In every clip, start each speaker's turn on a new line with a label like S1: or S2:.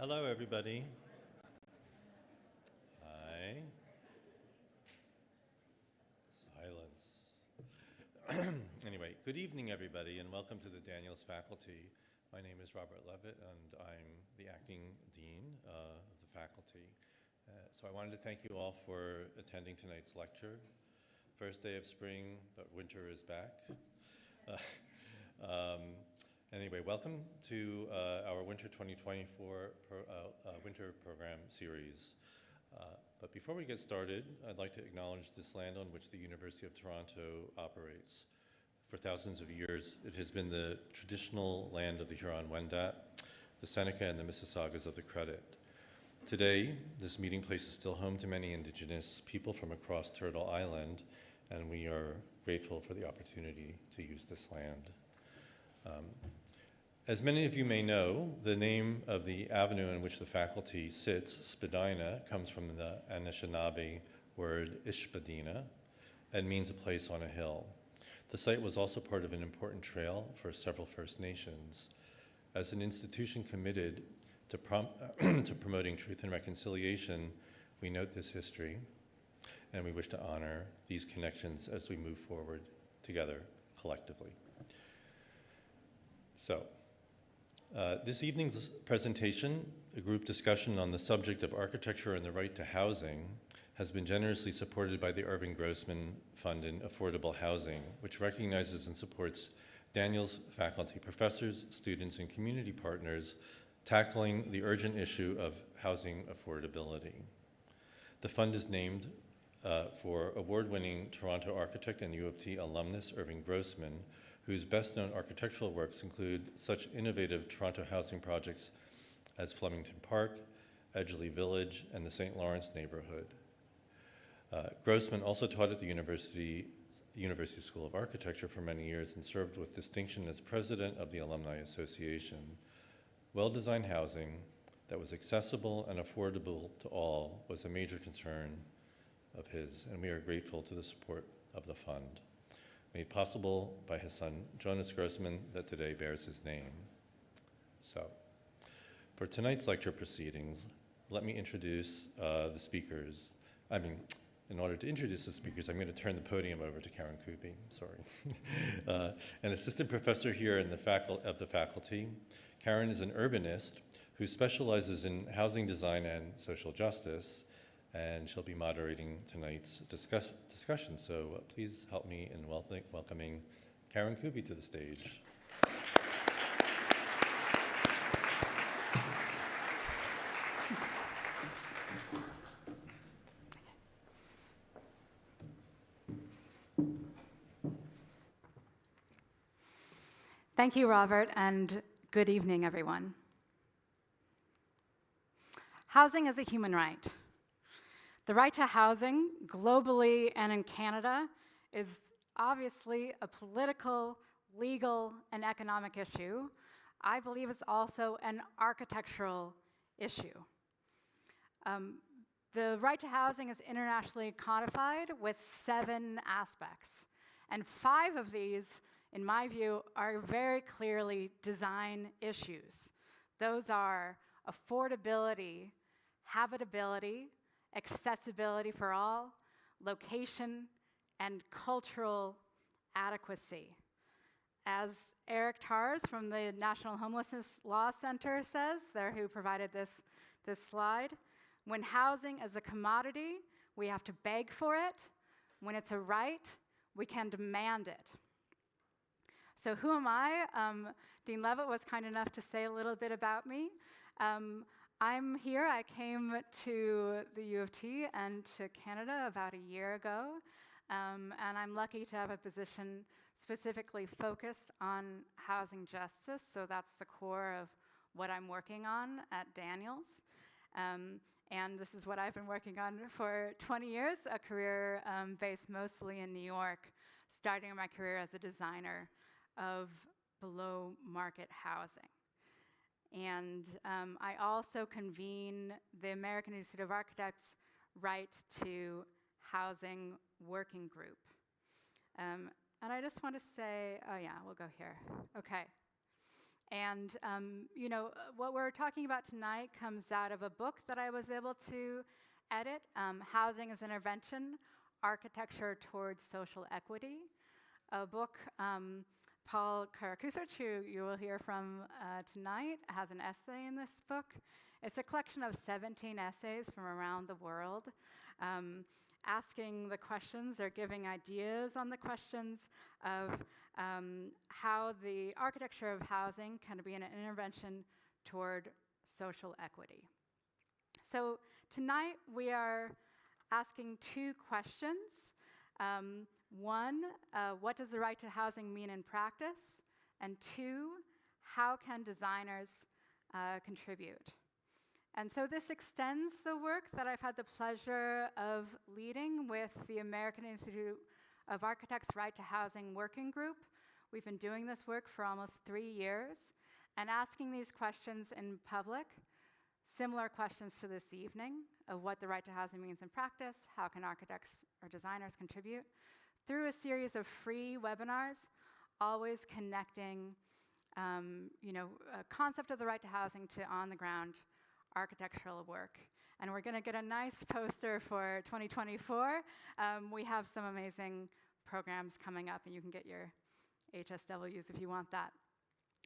S1: Hello, everybody. Hi. Silence. Anyway, good evening, everybody, and welcome to the Daniels faculty. My name is Robert Levitt, and I'm the acting dean of the faculty. So I wanted to thank you all for attending tonight's lecture. First day of spring, but winter is back. Anyway, welcome to our Winter 2024 winter program series. But before we get started, I'd like to acknowledge this land on which the University of Toronto operates. For thousands of years, it has been the traditional land of the Huron-Wendat, the Seneca, and the Mississaugas of the Credit. Today, this meeting place is still home to many Indigenous people from across Turtle Island, and we are grateful for the opportunity to use this land. As many of you may know, the name of the avenue in which the faculty sits, Spadina, comes from the Anishinaabe word Ishpadina and means a place on a hill. The site was also part of an important trail for several First Nations. As an institution committed to, to promoting truth and reconciliation, we note this history, and we wish to honor these connections as we move forward together collectively. So, this evening's presentation, a group discussion on the subject of architecture and the right to housing, has been generously supported by the Irving Grossman Fund in Affordable Housing, which recognizes and supports Daniels faculty, professors, students, and community partners tackling the urgent issue of housing affordability. The fund is named for award-winning Toronto architect and U of T alumnus Irving Grossman, whose best-known architectural works include such innovative Toronto housing projects as Flemington Park, Edgeley Village, and the St. Lawrence neighborhood. Grossman also taught at the University School of Architecture for many years and served with distinction as president of the Alumni Association. Well-designed housing that was accessible and affordable to all was a major concern of his, and we are grateful to the support of the fund, made possible by his son, Jonas Grossman, that today bears his name. So, for tonight's lecture proceedings, let me introduce the speakers. In order to introduce the speakers, I'm going to turn the podium over to Karen Kubey, sorry. An assistant professor here in the faculty. Karen is an urbanist who specializes in housing design and social justice, and she'll be moderating tonight's discussion. So please help me in welcoming Karen Kubey to the stage.
S2: Thank you, Robert, and good evening, everyone. Housing is a human right. The right to housing, globally and in Canada, is obviously a political, legal, and economic issue. I believe it's also an architectural issue. The right to housing is internationally codified with 7 aspects, and 5 of these, in my view, are very clearly design issues. Those are affordability, habitability, accessibility for all, location, and cultural adequacy. As Eric Tars from the National Homelessness Law Center says, who provided this slide, when housing is a commodity, we have to beg for it. When it's a right, we can demand it. So who am I? Dean Levitt was kind enough to say a little bit about me. I'm here. I came to the U of T and to Canada about a year ago, and I'm lucky to have a position specifically focused on housing justice, so that's the core of what I'm working on at Daniels. And this is what I've been working on for 20 years, a career based mostly in New York, starting my career as a designer of below market housing. And I also convene the American Institute of Architects' Right to Housing Working Group. And I just want to say, oh yeah, we'll go here. Okay. And what we're talking about tonight comes out of a book that I was able to edit, Housing as Intervention, Architecture Towards Social Equity, a book Paul Karakusevic, who you will hear from tonight, has an essay in this book. It's a collection of 17 essays from around the world, asking the questions or giving ideas on the questions of how the architecture of housing can be an intervention toward social equity. So tonight we are asking two questions. One, what does the right to housing mean in practice? And two, how can designers contribute? And so this extends the work that I've had the pleasure of leading with the American Institute of Architects' Right to Housing Working Group. We've been doing this work for almost 3 years and asking these questions in public, similar questions to this evening of what the right to housing means in practice, how can architects or designers contribute, through a series of free webinars, always connecting a concept of the right to housing to on-the-ground architectural work. And we're going to get a nice poster for 2024. We have some amazing programs coming up, and you can get your HSWs if you want that.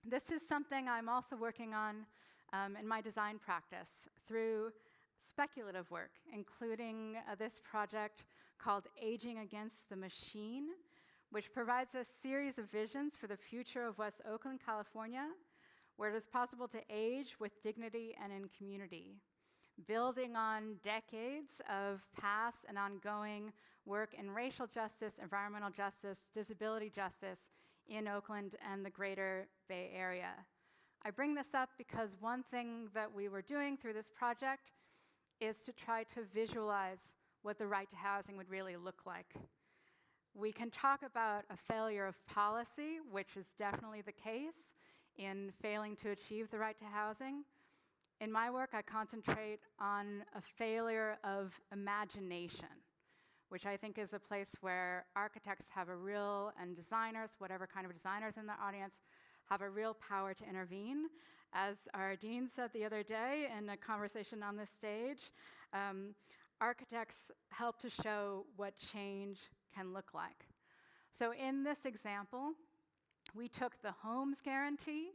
S2: This is something I'm also working on in my design practice through speculative work, including this project called Aging Against the Machine, which provides a series of visions for the future of West Oakland, California, where it is possible to age with dignity and in community, building on decades of past and ongoing work in racial justice, environmental justice, disability justice in Oakland and the greater Bay Area. I bring this up because one thing that we were doing through this project is to try to visualize what the right to housing would really look like. We can talk about a failure of policy, which is definitely the case in failing to achieve the right to housing. In my work, I concentrate on a failure of imagination, which I think is a place where architects have a real, and designers, whatever kind of designers in the audience, have a real power to intervene. As our dean said the other day in a conversation on this stage, architects help to show what change can look like. So in this example, we took the Homes Guarantee,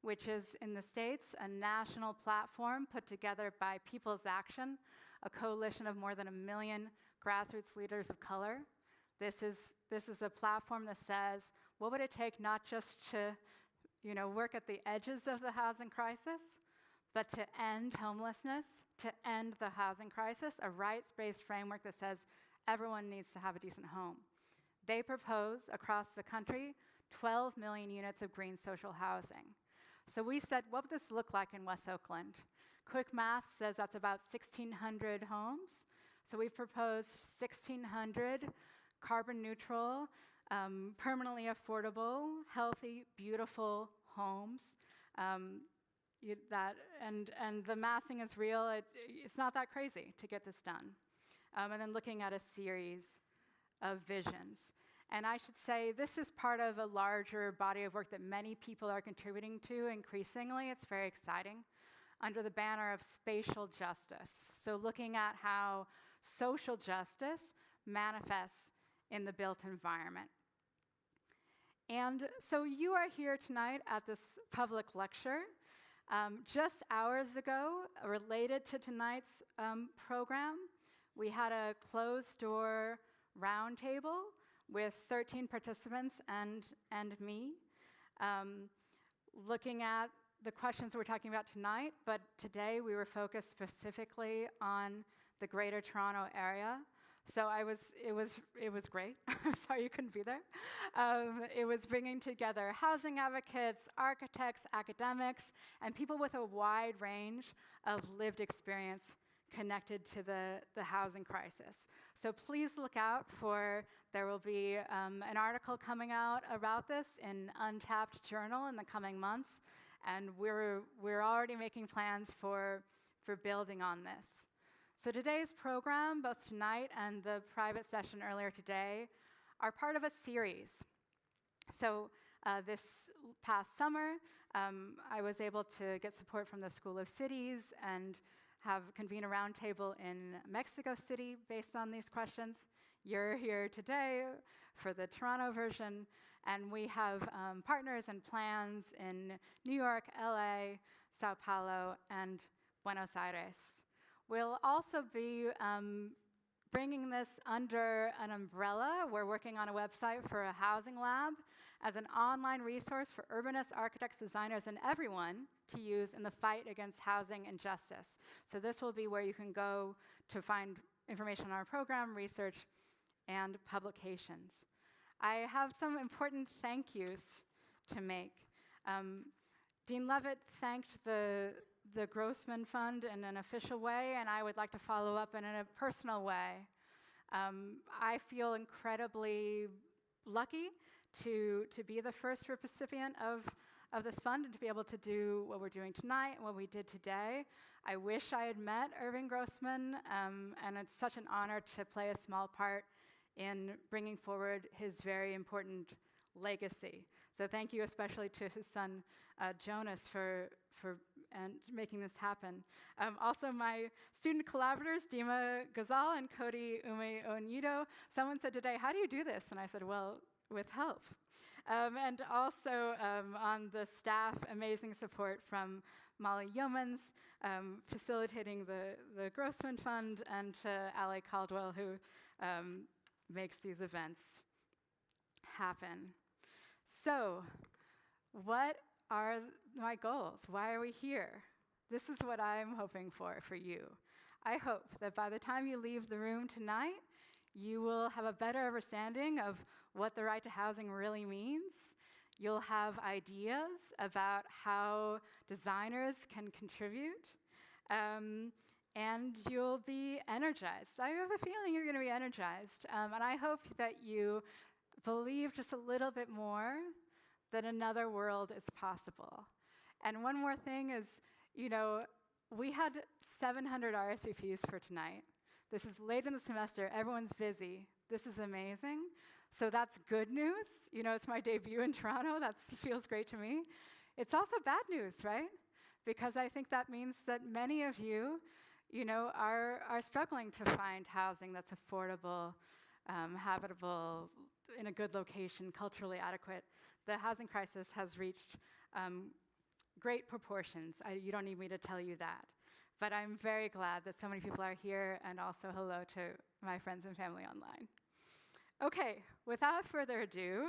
S2: which is in the States a national platform put together by People's Action, a coalition of more than 1 million grassroots leaders of color. This is a platform that says, what would it take not just to work at the edges of the housing crisis, but to end homelessness, to end the housing crisis, a rights-based framework that says everyone needs to have a decent home. They propose across the country 12 million units of green social housing. So we said, what would this look like in West Oakland? Quick math says that's about 1,600 homes. So we've proposed 1,600 carbon neutral, permanently affordable, healthy, beautiful homes. And the massing is real. It's not that crazy to get this done. And then looking at a series of visions. And I should say this is part of a larger body of work that many people are contributing to increasingly. It's very exciting, under the banner of spatial justice. So looking at how social justice manifests in the built environment. And so you are here tonight at this public lecture. Just hours ago, related to tonight's program, we had a closed-door roundtable with 13 participants and me, looking at the questions we're talking about tonight, but today we were focused specifically on the Greater Toronto Area. So it was great. I'm sorry you couldn't be there. It was bringing together housing advocates, architects, academics, and people with a wide range of lived experience connected to the housing crisis. So please look out for, there will be an article coming out about this in Untapped Journal in the coming months, and we're already making plans for building on this. So today's program, both tonight and the private session earlier today, are part of a series. So This past summer, I was able to get support from the School of Cities and convene a roundtable in Mexico City based on these questions. You're here today for the Toronto version, and we have partners and plans in New York, LA, Sao Paulo, and Buenos Aires. We'll also be bringing this under an umbrella. We're working on a website for a housing lab as an online resource for urbanists, architects, designers, and everyone to use in the fight against housing injustice. So this will be where you can go to find information on our program, research, and publications. I have some important thank yous to make. Dean Levitt thanked the Grossman Fund in an official way, and I would like to follow up in a personal way. I feel incredibly lucky to be the first recipient of this fund and to be able to do what we're doing tonight and what we did today. I wish I had met Irving Grossman, and it's such an honor to play a small part in bringing forward his very important legacy. So thank you especially to his son, Jonas, for making this happen. Also my student collaborators, Dima Ghazal and Cody Ume Onido. Someone said today, how do you do this? And I said, well, with help. And also on the staff, amazing support from Molly Yeomans, facilitating the Grossman Fund, and to Ali Caldwell, who makes these events happen. So, what are my goals? Why are we here? This is what I'm hoping for you. I hope that by the time you leave the room tonight, you will have a better understanding of what the right to housing really means. You'll have ideas about how designers can contribute, and you'll be energized. I have a feeling you're going to be energized, and I hope that you believe just a little bit more that another world is possible. And one more thing is, we had 700 RSVPs for tonight. This is late in the semester, everyone's busy. This is amazing. So that's good news. It's my debut in Toronto, that feels great to me. It's also bad news, right? Because I think that means that many of you, are struggling to find housing that's affordable, habitable, in a good location, culturally adequate. The housing crisis has reached great proportions. You don't need me to tell you that. But I'm very glad that so many people are here, and also hello to my friends and family online. Okay, without further ado,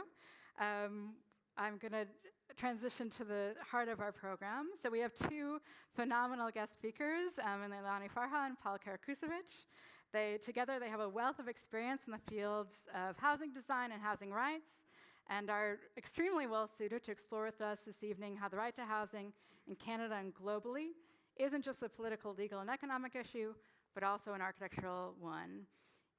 S2: I'm going to transition to the heart of our program. So we have two phenomenal guest speakers, Leilani Farha and Paul Karakusevic. Together they have a wealth of experience in the fields of housing design and housing rights, and are extremely well suited to explore with us this evening how the right to housing in Canada and globally isn't just a political, legal, and economic issue, but also an architectural one.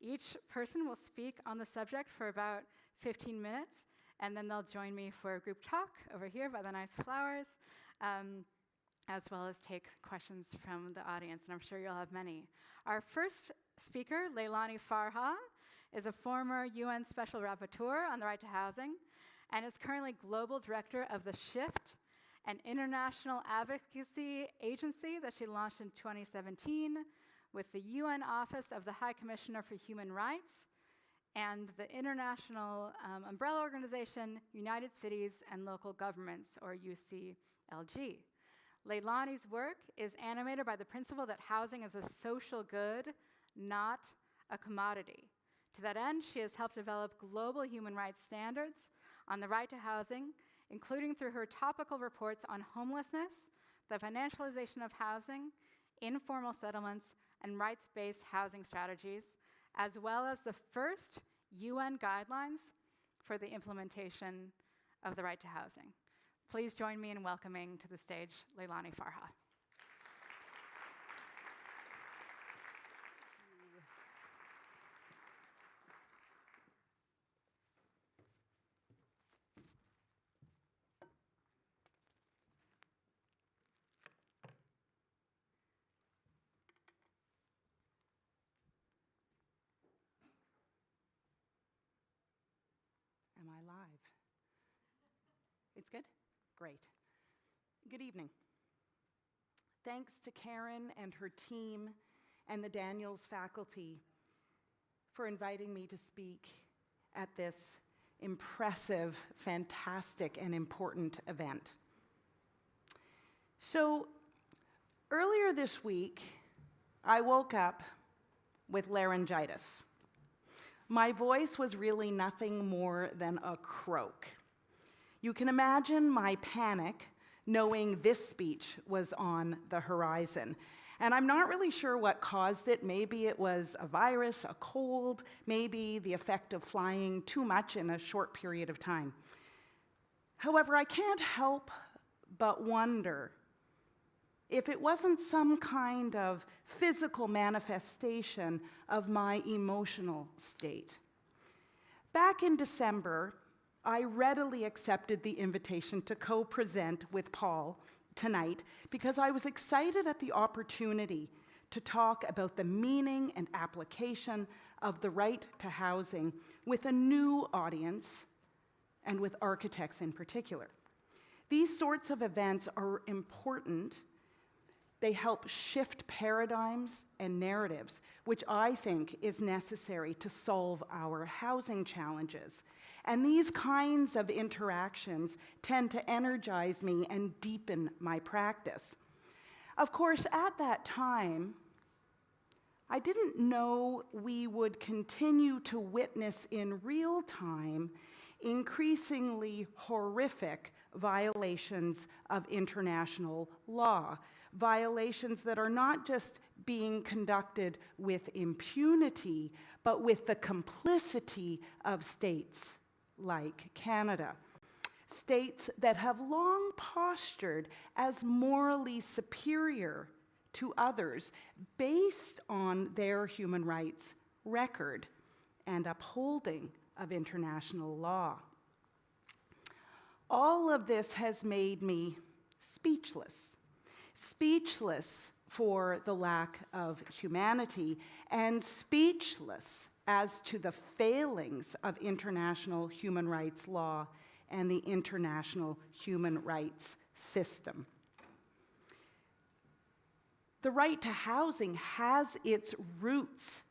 S2: Each person will speak on the subject for about 15 minutes, and then they'll join me for a group talk over here by the nice flowers, as well as take questions from the audience, and I'm sure you'll have many. Our first speaker, Leilani Farha, is a former UN Special Rapporteur on the right to housing, and is currently Global Director of the SHIFT, an international advocacy agency that she launched in 2017 with the UN Office of the High Commissioner for Human Rights and the international umbrella organization, United Cities and Local Governments, or UCLG. Leilani's work is animated by the principle that housing is a social good, not a commodity. To that end, she has helped develop global human rights standards on the right to housing, including through her topical reports on homelessness, the financialization of housing, informal settlements, and rights-based housing strategies, as well as the first UN guidelines for the implementation of the right to housing. Please join me in welcoming to the stage Leilani Farha.
S3: Am I live? Sounds good? Great. Good evening. Thanks to Karen and her team and the Daniels faculty for inviting me to speak at this impressive, fantastic, and important event. So, earlier this week, I woke up with laryngitis. My voice was really nothing more than a croak. You can imagine my panic knowing this speech was on the horizon. And I'm not really sure what caused it. Maybe it was a virus, a cold, maybe the effect of flying too much in a short period of time. However, I can't help but wonder if it wasn't some kind of physical manifestation of my emotional state. Back in December, I readily accepted the invitation to co-present with Paul tonight because I was excited at the opportunity to talk about the meaning and application of the right to housing with a new audience and with architects in particular. These sorts of events are important. They help shift paradigms and narratives, which I think is necessary to solve our housing challenges. And these kinds of interactions tend to energize me and deepen my practice. Of course, at that time, I didn't know we would continue to witness in real time increasingly horrific violations of international law, violations that are not just being conducted with impunity, but with the complicity of states like Canada. States that have long postured as morally superior to others based on their human rights record and upholding of international law. All of this has made me speechless. Speechless for the lack of humanity, and speechless as to the failings of international human rights law and the international human rights system. The right to housing has its roots,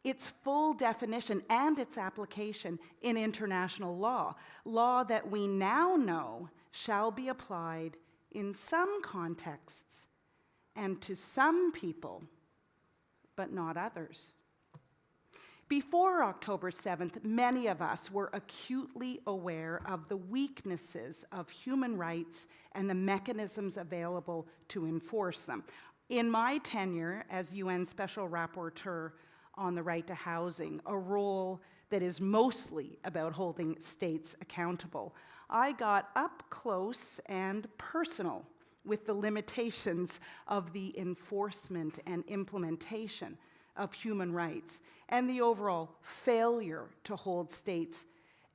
S3: its full definition and its application in international law, law that we now know shall be applied in some contexts and to some people, but not others. Before October 7th, many of us were acutely aware of the weaknesses of human rights and the mechanisms available to enforce them. In my tenure as UN Special Rapporteur on the right to housing, a role that is mostly about holding states accountable, I got up close and personal with the limitations of the enforcement and implementation of human rights and the overall failure to hold states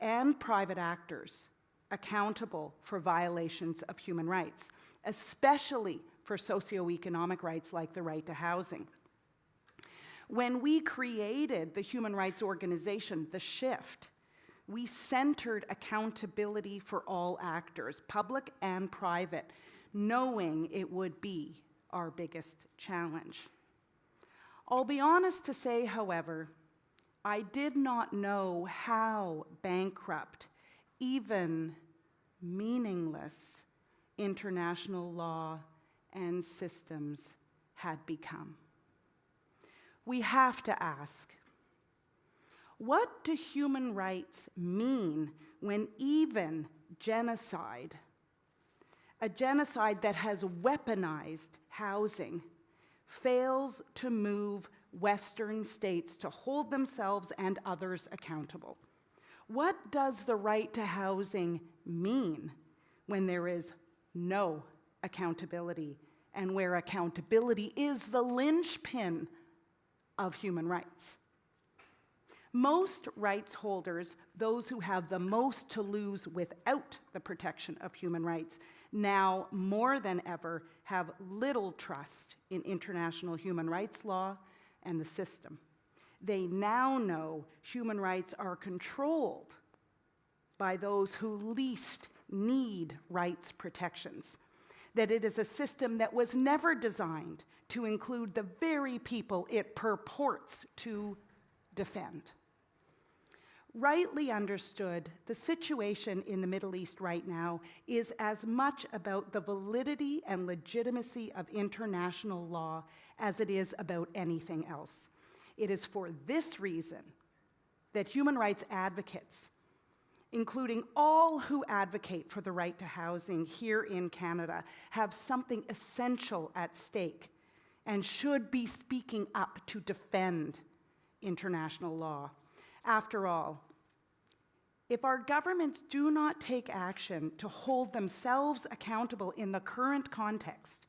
S3: and private actors accountable for violations of human rights, especially for socioeconomic rights like the right to housing. When we created the human rights organization, The Shift, we centered accountability for all actors, public and private, knowing it would be our biggest challenge. I'll be honest to say, however, I did not know how bankrupt, even meaningless, international law and systems had become. We have to ask, what do human rights mean when even genocide, a genocide that has weaponized housing, fails to move Western states to hold themselves and others accountable? What does the right to housing mean when there is no accountability and where accountability is the linchpin of human rights? Most rights holders, those who have the most to lose without the protection of human rights, now more than ever have little trust in international human rights law and the system. They now know human rights are controlled by those who least need rights protections, that it is a system that was never designed to include the very people it purports to defend. Rightly understood, the situation in the Middle East right now is as much about the validity and legitimacy of international law as it is about anything else. It is for this reason that human rights advocates, including all who advocate for the right to housing here in Canada, have something essential at stake and should be speaking up to defend international law. After all, if our governments do not take action to hold themselves accountable in the current context,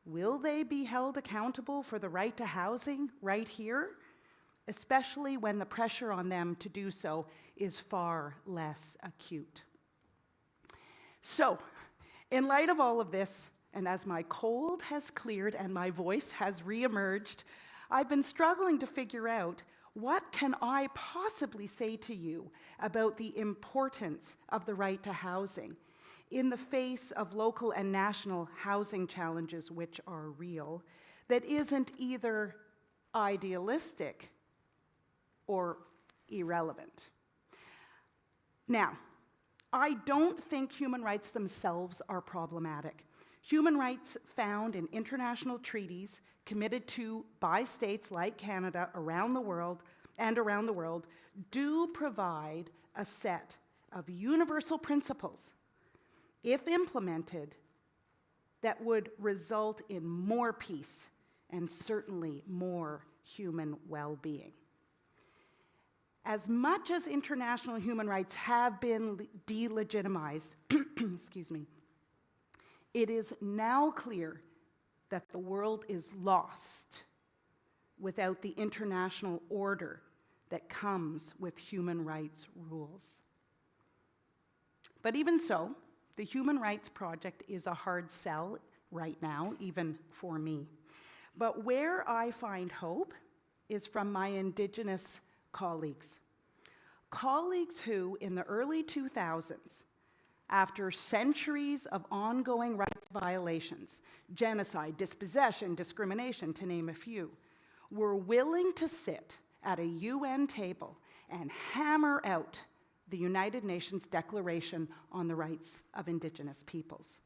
S3: will they be held accountable for the right to housing right here, especially when the pressure on them to do so is far less acute? So, in light of all of this, and as my cold has cleared and my voice has reemerged, I've been struggling to figure out, what can I possibly say to you about the importance of the right to housing in the face of local and national housing challenges, which are real, that isn't either idealistic or irrelevant? Now, I don't think human rights themselves are problematic. Human rights found in international treaties committed to by states like Canada around the world do provide a set of universal principles, if implemented, that would result in more peace and certainly more human well-being. As much as international human rights have been delegitimized, excuse me, it is now clear that the world is lost without the international order that comes with human rights rules. But even so, the Human Rights Project is a hard sell right now, even for me. But where I find hope is from my Indigenous colleagues. Colleagues who, in the early 2000s, after centuries of ongoing rights violations, genocide, dispossession, discrimination, to name a few, were willing to sit at a UN table and hammer out the United Nations Declaration on the Rights of Indigenous Peoples.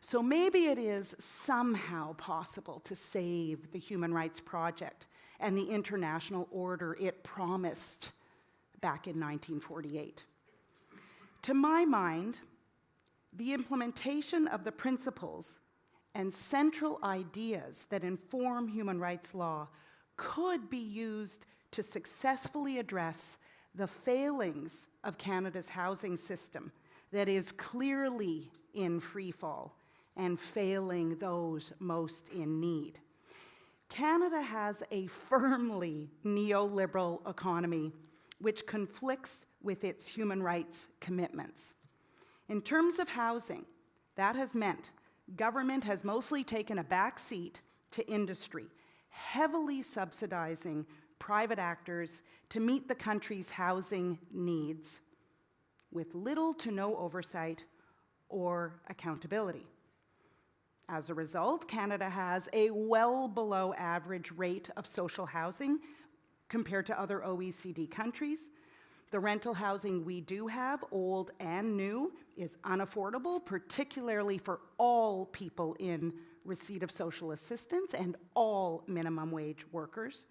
S3: So maybe it is somehow possible to save the Human Rights Project and the international order it promised back in 1948. To my mind, the implementation of the principles and central ideas that inform human rights law could be used to successfully address the failings of Canada's housing system that is clearly in freefall and failing those most in need. Canada has a firmly neoliberal economy which conflicts with its human rights commitments. In terms of housing, that has meant government has mostly taken a back seat to industry, heavily subsidizing private actors to meet the country's housing needs with little to no oversight or accountability. As a result, Canada has a well below average rate of social housing compared to other OECD countries. The rental housing we do have, old and new, is unaffordable, particularly for all people in receipt of social assistance and all minimum wage workers.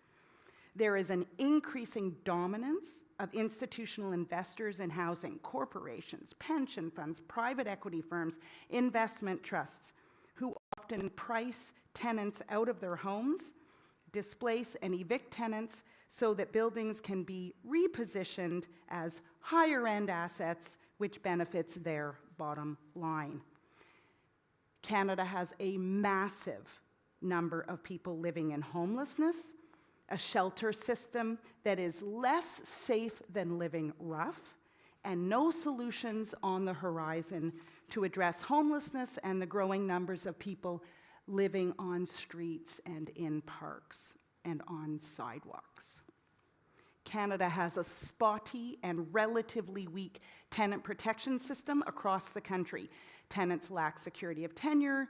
S3: There is an increasing dominance of institutional investors in housing, corporations, pension funds, private equity firms, investment trusts, who often price tenants out of their homes, displace and evict tenants so that buildings can be repositioned as higher-end assets, which benefits their bottom line. Canada has a massive number of people living in homelessness, a shelter system that is less safe than living rough, and no solutions on the horizon to address homelessness and the growing numbers of people living on streets and in parks and on sidewalks. Canada has a spotty and relatively weak tenant protection system across the country. Tenants lack security of tenure,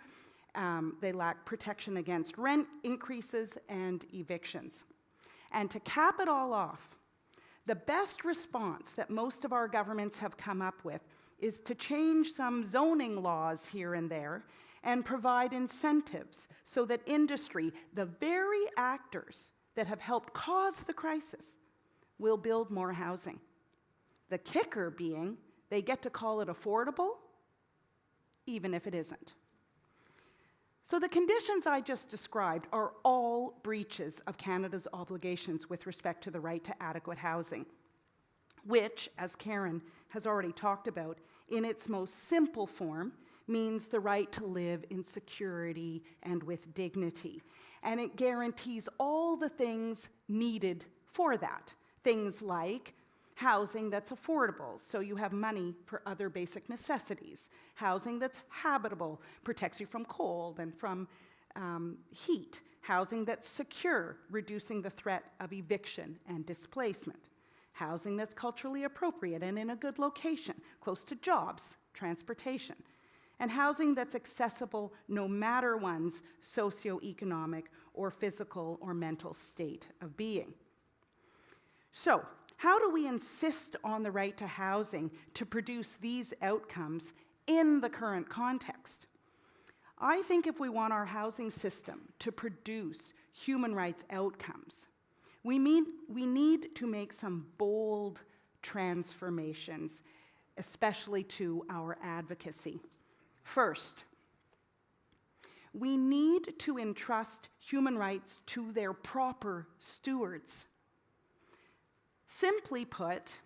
S3: they lack protection against rent increases and evictions. And to cap it all off, the best response that most of our governments have come up with is to change some zoning laws here and there and provide incentives so that industry, the very actors that have helped cause the crisis, will build more housing. The kicker being they get to call it affordable, even if it isn't. So the conditions I just described are all breaches of Canada's obligations with respect to the right to adequate housing, which, as Karen has already talked about, in its most simple form, means the right to live in security and with dignity. And it guarantees all the things needed for that. Things like housing that's affordable, so you have money for other basic necessities. Housing that's habitable, protects you from cold and from heat. Housing that's secure, reducing the threat of eviction and displacement. Housing that's culturally appropriate and in a good location, close to jobs, transportation. And housing that's accessible no matter one's socioeconomic or physical or mental state of being. So, how do we insist on the right to housing to produce these outcomes in the current context? I think if we want our housing system to produce human rights outcomes, we need to make some bold transformations, especially to our advocacy. First, we need to entrust human rights to their proper stewards. Simply put,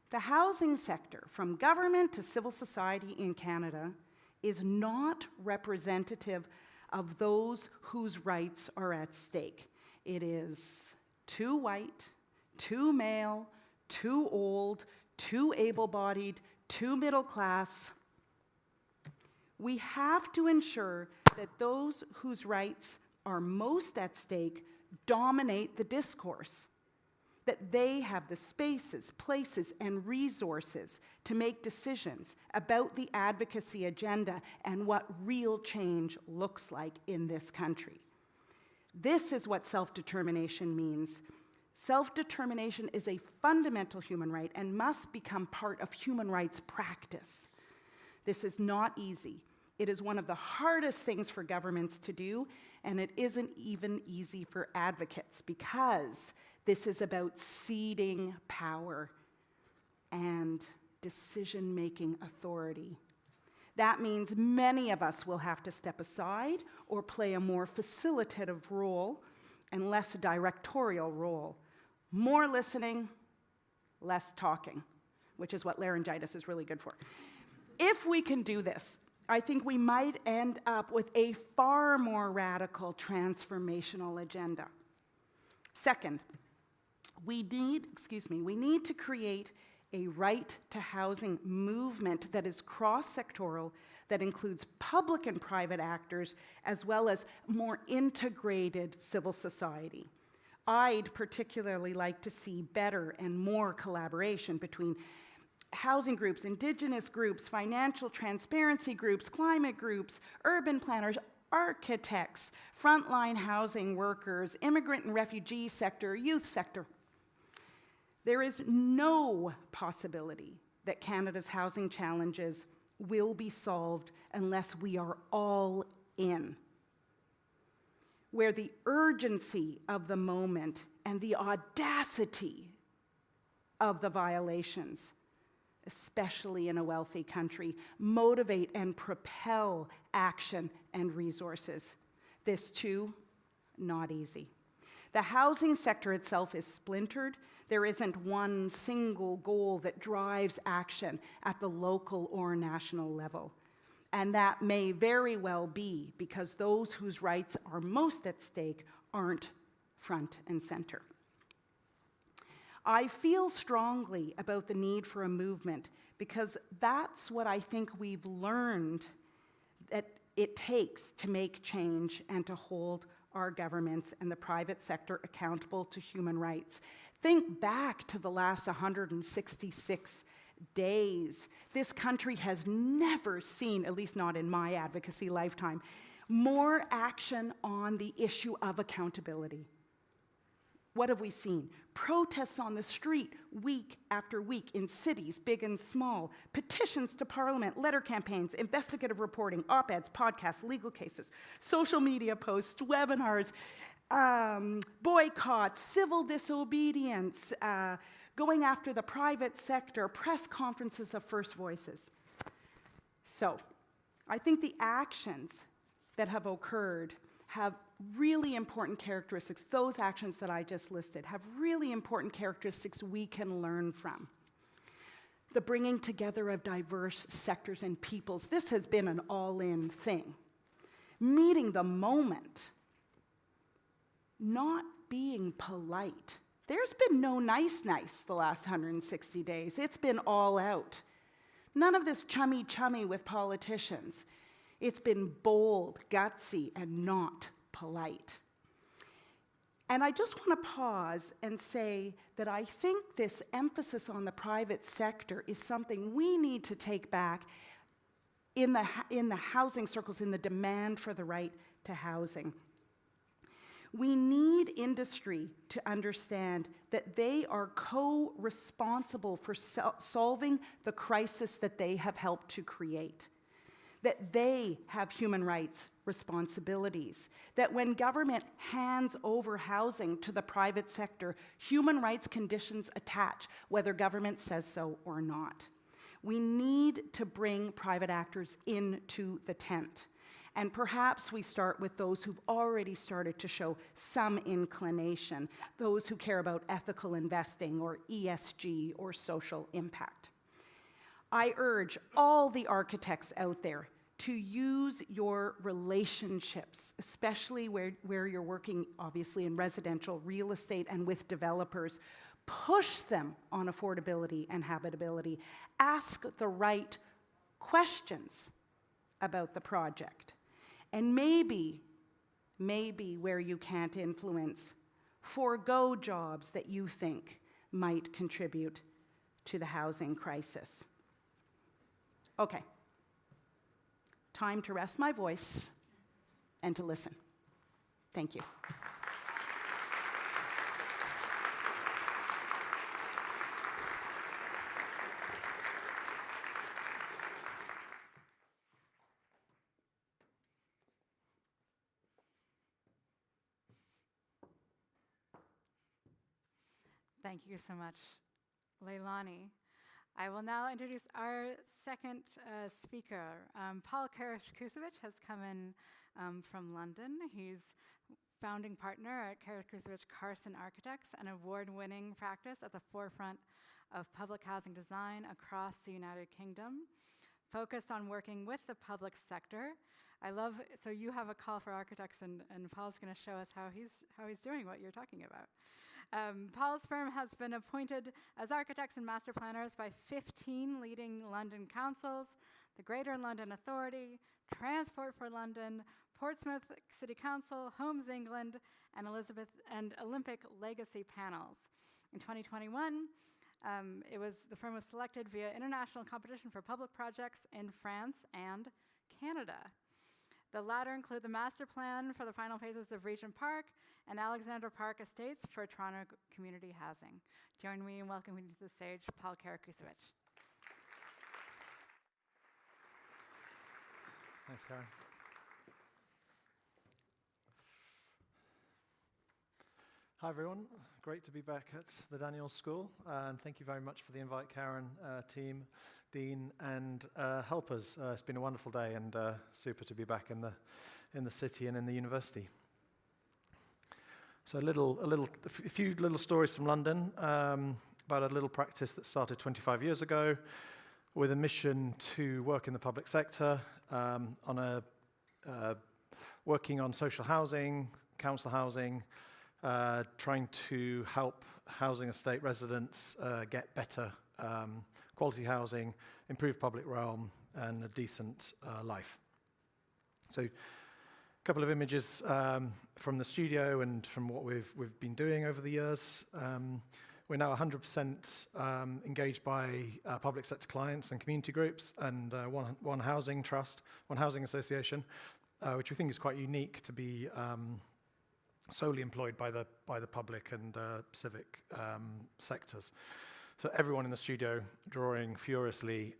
S3: the housing sector, from government to civil society in Canada, is not representative of those whose rights are at stake. It is too white, too male, too old, too able-bodied, too middle class. We have to ensure that those whose rights are most at stake dominate the discourse, that they have the spaces, places, and resources to make decisions about the advocacy agenda and what real change looks like in this country. This is what self-determination means. Self-determination is a fundamental human right and must become part of human rights practice. This is not easy. It is one of the hardest things for governments to do, and it isn't even easy for advocates because this is about ceding power and decision-making authority. That means many of us will have to step aside or play a more facilitative role and less directorial role. More listening, less talking, which is what laryngitis is really good for. If we can do this, I think we might end up with a far more radical transformational agenda. Second, we need to create a right to housing movement that is cross-sectoral, that includes public and private actors, as well as more integrated civil society. I'd particularly like to see better and more collaboration between housing groups, Indigenous groups, financial transparency groups, climate groups, urban planners, architects, frontline housing workers, immigrant and refugee sector, youth sector. There is no possibility that Canada's housing challenges will be solved unless we are all in. Where the urgency of the moment and the audacity of the violations, especially in a wealthy country, motivate and propel action and resources. This too, not easy. The housing sector itself is splintered. There isn't one single goal that drives action at the local or national level. And that may very well be because those whose rights are most at stake aren't front and center. I feel strongly about the need for a movement because that's what I think we've learned that it takes to make change and to hold our governments and the private sector accountable to human rights. Think back to the last 166 days. This country has never seen, at least not in my advocacy lifetime, more action on the issue of accountability. What have we seen? Protests on the street week after week in cities, big and small, petitions to Parliament, letter campaigns, investigative reporting, op-eds, podcasts, legal cases, social media posts, webinars, boycotts, civil disobedience, going after the private sector, press conferences of First Voices. So, I think the actions that have occurred have really important characteristics. Those actions that I just listed have really important characteristics we can learn from. The bringing together of diverse sectors and peoples. This has been an all-in thing. Meeting the moment. Not being polite. There's been no nice the last 160 days. It's been all out. None of this chummy with politicians. It's been bold, gutsy, and not polite. And I just want to pause and say that I think this emphasis on the private sector is something we need to take back in the housing circles, in the demand for the right to housing. We need industry to understand that they are co-responsible for solving the crisis that they have helped to create. That they have human rights responsibilities, that when government hands over housing to the private sector, human rights conditions attach, whether government says so or not. We need to bring private actors into the tent. And perhaps we start with those who've already started to show some inclination, those who care about ethical investing or ESG or social impact. I urge all the architects out there to use your relationships, especially where you're working, obviously, in residential real estate and with developers. Push them on affordability and habitability. Ask the right questions about the project. And maybe where you can't influence, forego jobs that you think might contribute to the housing crisis. Okay. Time to rest my voice and to listen. Thank you.
S2: Thank you so much, Leilani. I will now introduce our second speaker. Paul Karakusevic has come in from London. He's founding partner at Karakusevic Carson Architects, an award-winning practice at the forefront of public housing design across the United Kingdom, focused on working with the public sector. So you have a call for architects, and Paul's going to show us how he's doing what you're talking about. Paul's firm has been appointed as architects and master planners by 15 leading London councils, the Greater London Authority, Transport for London, Portsmouth City Council, Homes England, and Olympic Legacy panels. In 2021, the firm was selected via international competition for public projects in France and Canada. The latter include the master plan for the final phases of Regent Park and Alexandra Park Estates for Toronto community housing. Join me in welcoming to the stage Paul Karakusevic.
S4: Thanks, Karen. Hi, everyone. Great to be back at the Daniels School, and thank you very much for the invite, Karen, team, Dean, and helpers. It's been a wonderful day, and super to be back in the city and in the university. So a few little stories from London about a little practice that started 25 years ago with a mission to work in the public sector working on social housing, council housing, trying to help housing estate residents get better quality housing, improve public realm, and a decent life. So a couple of images from the studio and from what we've been doing over the years. We're now 100% engaged by public sector clients and community groups, and one housing trust, one housing association, which we think is quite unique to be solely employed by the public and civic sectors. So everyone in the studio drawing furiously,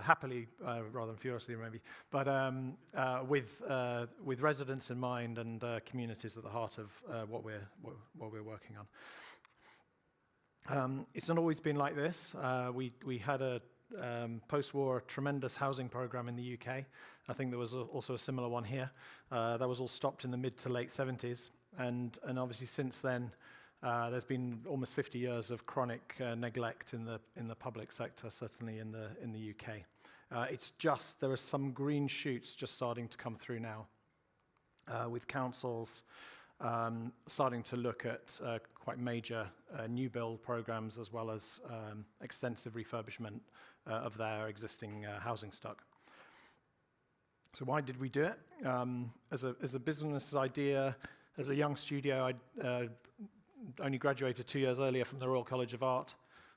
S4: happily rather than furiously maybe, but with residents in mind and communities at the heart of what we're working on. It's not always been like this. We had a post-war tremendous housing program in the UK. I think there was also a similar one here. That was all stopped in the mid to late 70s, and obviously since then there's been almost 50 years of chronic neglect in the public sector, certainly in the UK. It's just there are some green shoots just starting to come through now, with councils starting to look at quite major new build programs as well as extensive refurbishment of their existing housing stock. So why did we do it? As a business idea, as a young studio, I only graduated 2 years earlier from the Royal College of Art,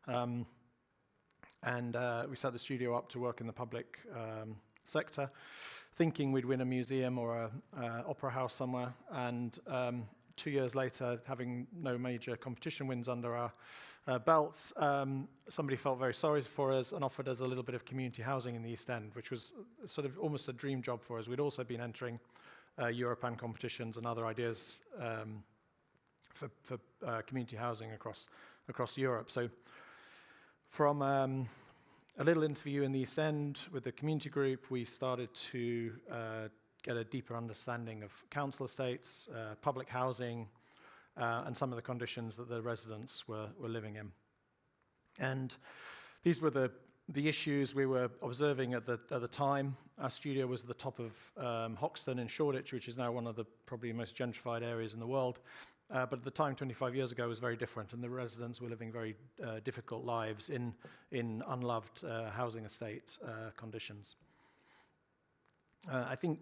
S4: and we set the studio up to work in the public sector, thinking we'd win a museum or an opera house somewhere, and 2 years later, having no major competition wins under our belts, somebody felt very sorry for us and offered us a little bit of community housing in the East End, which was sort of almost a dream job for us. We'd also been entering European competitions and other ideas for community housing across Europe. So from a little interview in the East End with the community group, we started to get a deeper understanding of council estates, public housing, and some of the conditions that the residents were living in. And these were the issues we were observing at the time. Our studio was at the top of Hoxton in Shoreditch, which is now one of the probably most gentrified areas in the world. But at the time, 25 years ago, it was very different, and the residents were living very difficult lives in unloved housing estate conditions. I think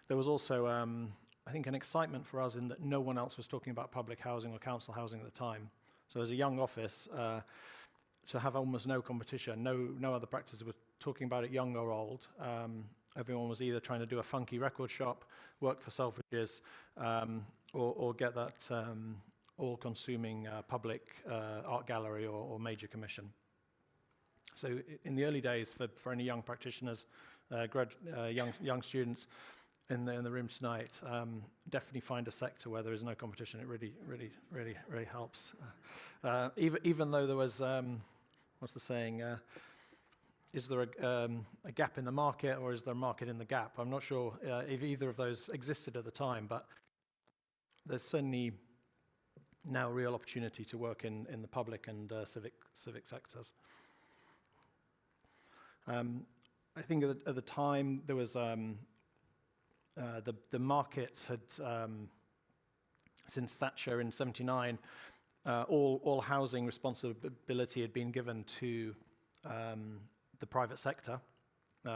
S4: there was also, I think, an excitement for us in that no one else was talking about public housing or council housing at the time. So as a young office, to have almost no competition, no other practices were talking about it, young or old. Everyone was either trying to do a funky record shop, work for Selfridges, or get that all-consuming public art gallery or major commission. So in the early days, for any young practitioners, young students in the room tonight, definitely find a sector where there is no competition. It really helps. Even though there was, what's the saying? Is there a gap in the market, or is there a market in the gap? I'm not sure if either of those existed at the time, but there's certainly now a real opportunity to work in the public and civic sectors. I think at the time there was the market had since Thatcher in '79, all housing responsibility had been given to the private sector,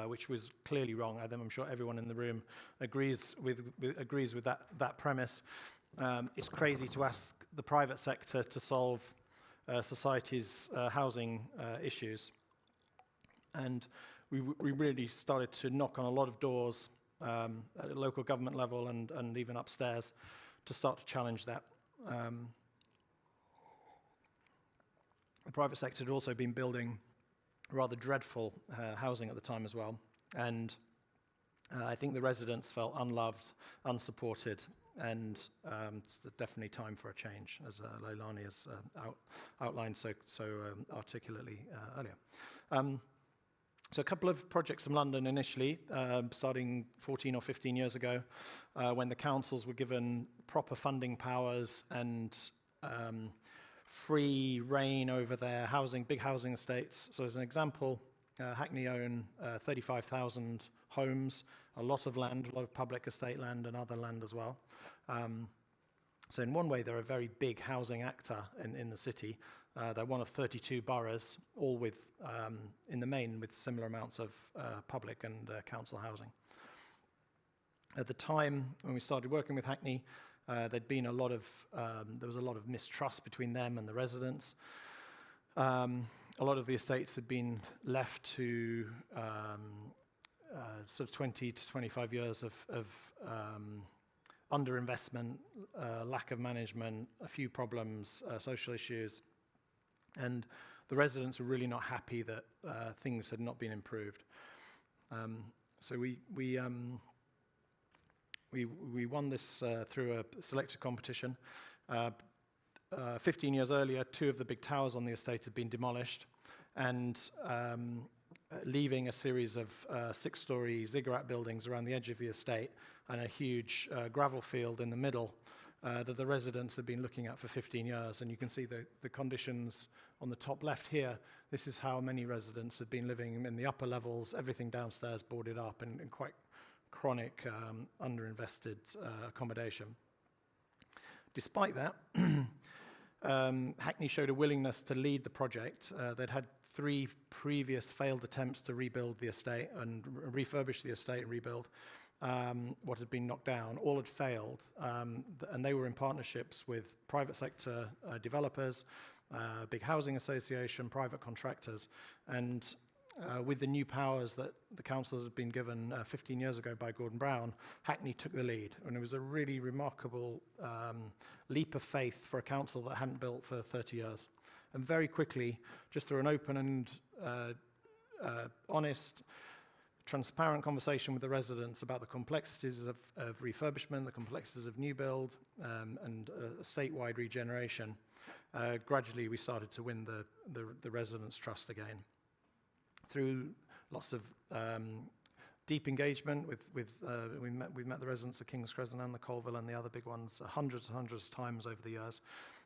S4: which was clearly wrong. I'm sure everyone in the room agrees with that premise. It's crazy to ask the private sector to solve society's housing issues, and we really started to knock on a lot of doors at a local government level and even upstairs to start to challenge that. The private sector had also been building rather dreadful housing at the time as well, and I think the residents felt unloved, unsupported, and it's definitely time for a change, as Leilani has outlined so articulately earlier. So a couple of projects from London initially, starting 14 or 15 years ago, when the councils were given proper funding powers and free reign over their big housing estates. So as an example, Hackney own 35,000 homes, a lot of land, a lot of public estate land and other land as well. So in one way, they're a very big housing actor in the city. They're one of 32 boroughs, all with, in the main, with similar amounts of public and council housing. At the time when we started working with Hackney, There'd been there was a lot of mistrust between them and the residents. A lot of the estates had been left to sort of 20 to 25 years of underinvestment, lack of management, a few problems, social issues, and the residents were really not happy that things had not been improved. So we won this through a selected competition. 15 years earlier, 2 of the big towers on the estate had been demolished, and leaving a series of 6-story ziggurat buildings around the edge of the estate and a huge gravel field in the middle that the residents had been looking at for 15 years. And you can see the conditions on the top left here. This is how many residents had been living in the upper levels, everything downstairs boarded up, and quite chronic underinvested accommodation. Despite that, Hackney showed a willingness to lead the project. They'd had 3 previous failed attempts to rebuild the estate and refurbish the estate and rebuild what had been knocked down. All had failed, and they were in partnerships with private sector developers, big housing association, private contractors, and with the new powers that the councils had been given 15 years ago by Gordon Brown, Hackney took the lead. And it was a really remarkable leap of faith for a council that hadn't built for 30 years. And very quickly, just through an open and honest, transparent conversation with the residents about the complexities of refurbishment, the complexities of new build, and statewide regeneration, gradually we started to win the residents' trust again. Through lots of deep engagement we've met the residents of King's Crescent and the Colville and the other big ones hundreds and hundreds of times over the years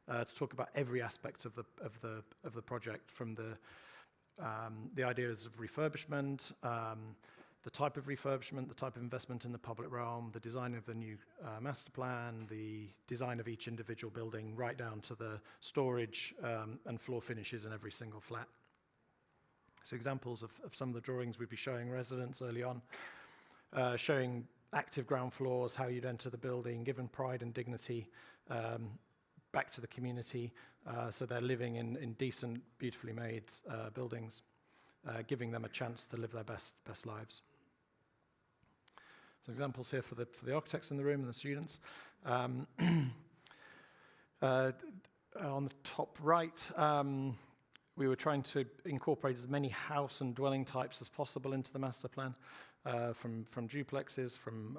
S4: to talk about every aspect of the project, from the ideas of refurbishment, the type of refurbishment, the type of investment in the public realm, the design of the new master plan, the design of each individual building, right down to the storage and floor finishes in every single flat. So examples of some of the drawings we'd be showing residents early on, showing active ground floors, how you'd enter the building, given pride and dignity back to the community, so they're living in decent, beautifully made buildings, giving them a chance to live their best lives. So examples here for the architects in the room and the students. On the top right, we were trying to incorporate as many house and dwelling types as possible into the master plan, from duplexes, from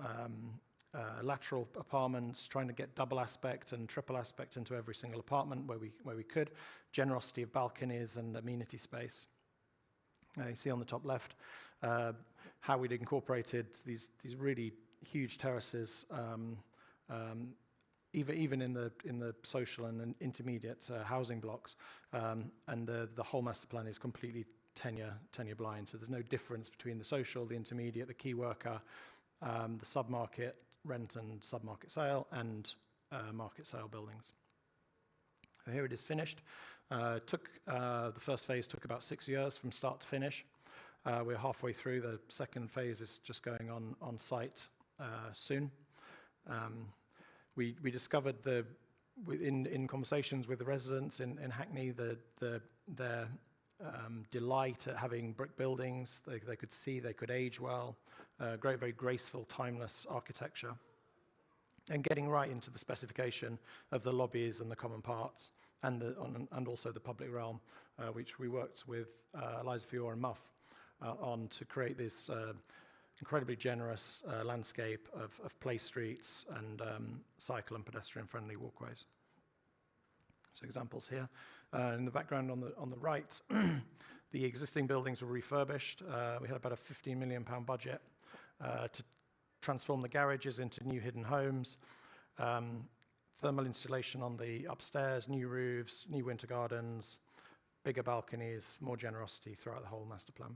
S4: lateral apartments, trying to get double aspect and triple aspect into every single apartment where we could, generosity of balconies and amenity space. You see on the top left how we'd incorporated these really huge terraces, even in the social and intermediate housing blocks, and the whole master plan is completely tenure blind. So there's no difference between the social, the intermediate, the key worker, the sub-market rent and sub-market sale, and market sale buildings. So here it is finished. The first phase took about 6 years from start to finish. We're halfway through. The second phase is just going on site soon. We discovered in conversations with the residents in Hackney their delight at having brick buildings. They could see, they could age well, very graceful, timeless architecture, and getting right into the specification of the lobbies and the common parts, and also the public realm, which we worked with Eliza Fiore and Muff on to create this incredibly generous landscape of play streets and cycle and pedestrian friendly walkways. So examples here. In the background on the right, the existing buildings were refurbished. We had about a £15 million budget to transform the garages into new hidden homes, thermal insulation on the upstairs, new roofs, new winter gardens, bigger balconies, more generosity throughout the whole master plan.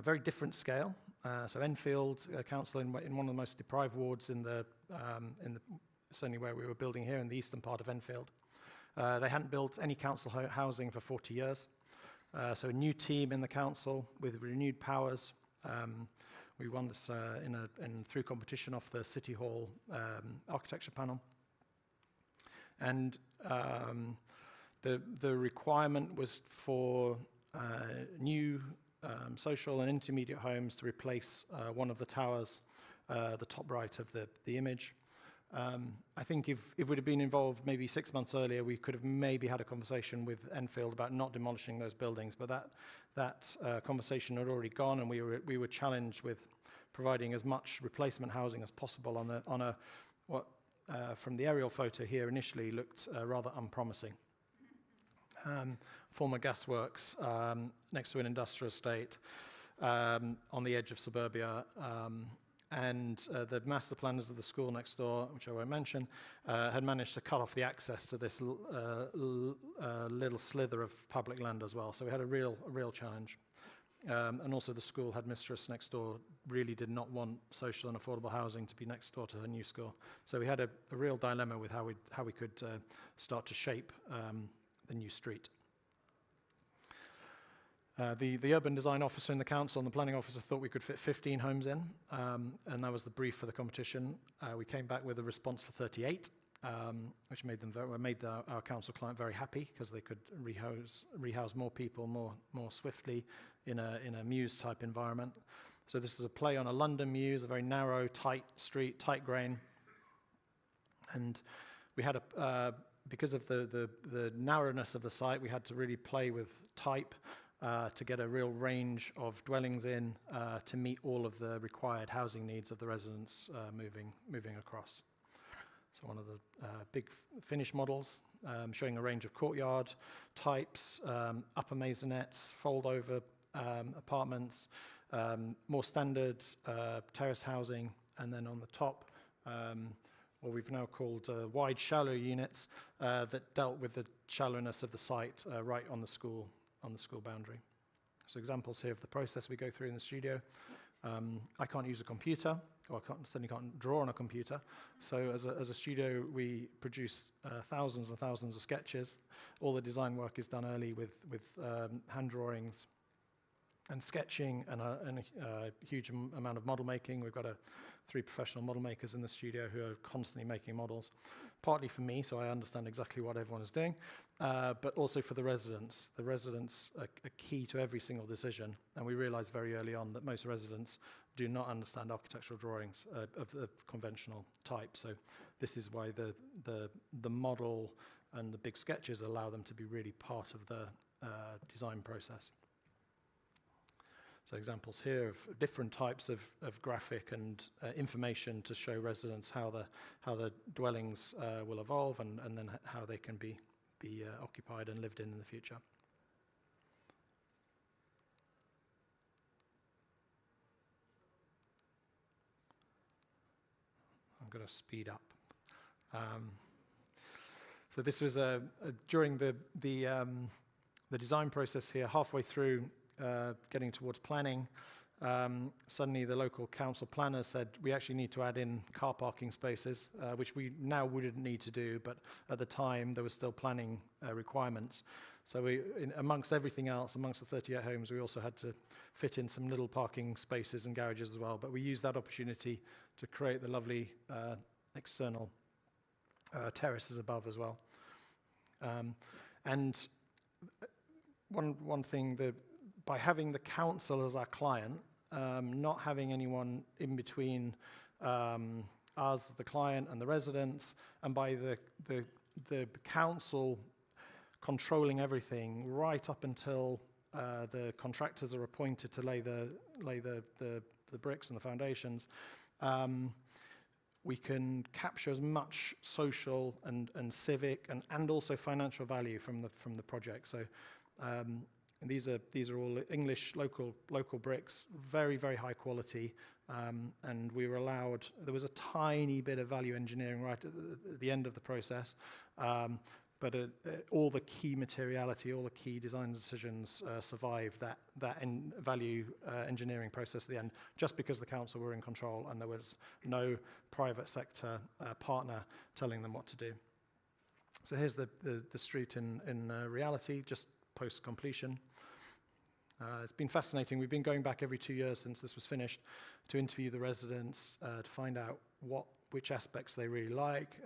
S4: Very different scale. So Enfield Council in one of the most deprived wards certainly where we were building here in the eastern part of Enfield. They hadn't built any council housing for 40 years. So a new team in the council with renewed powers. We won this through competition off the City Hall architecture panel. And the requirement was for new social and intermediate homes to replace one of the towers, the top right of the image. I think if we'd have been involved maybe 6 months earlier, we could have maybe had a conversation with Enfield about not demolishing those buildings, but that conversation had already gone, and we were challenged with providing as much replacement housing as possible on a what from the aerial photo here initially looked rather unpromising. Former gasworks next to an industrial estate on the edge of suburbia, and the master planners of the school next door, which I won't mention, had managed to cut off the access to this little slither of public land as well. So we had a real challenge. And also the school headmistress next door really did not want social and affordable housing to be next door to her new school. So we had a real dilemma with how we could start to shape the new street. The urban design officer in the council and the planning officer thought we could fit 15 homes in, and that was the brief for the competition. We came back with a response for 38, which made our council client very happy because they could rehouse more people more swiftly in a mews type environment. So this is a play on a London mews, a very narrow, tight street, tight grain, and we had because of the narrowness of the site, we had to really play with type to get a real range of dwellings in to meet all of the required housing needs of the residents moving across. So one of the big Finnish models showing a range of courtyard types, upper maisonettes, fold-over apartments, more standard terrace housing, and then on the top, what we've now called wide shallow units that dealt with the shallowness of the site right on the school boundary. So examples here of the process we go through in the studio. I can't use a computer, or I certainly can't draw on a computer. So as a studio, we produce thousands and thousands of sketches. All the design work is done early with hand drawings and sketching and a huge amount of model making. We've got 3 professional model makers in the studio who are constantly making models, partly for me, so I understand exactly what everyone is doing, but also for the residents. The residents are key to every single decision, and we realized very early on that most residents do not understand architectural drawings of the conventional type. So this is why the model and the big sketches allow them to be really part of the design process. So examples here of different types of graphic and information to show residents how the dwellings will evolve and then how they can be occupied and lived in the future. I'm going to speed up. So this was during the design process here, halfway through. Getting towards planning, suddenly the local council planner said we actually need to add in car parking spaces, which we now wouldn't need to do, but at the time there were still planning requirements. So amongst everything else, amongst the 38 homes, we also had to fit in some little parking spaces and garages as well, but we used that opportunity to create the lovely external terraces above as well. And one thing that by having the council as our client, not having anyone in between us, the client, and the residents, and by the council controlling everything right up until the contractors are appointed to lay the bricks and the foundations, we can capture as much social and civic and also financial value from the project. So. And these are all English local bricks, very, very high quality, and we were allowed. There was a tiny bit of value engineering right at the end of the process, but all the key materiality, all the key design decisions survived that value engineering process at the end, just because the council were in control and there was no private sector partner telling them what to do. So here's the street in reality, just post-completion. It's been fascinating. We've been going back every 2 years since this was finished to interview the residents to find out which aspects they really like,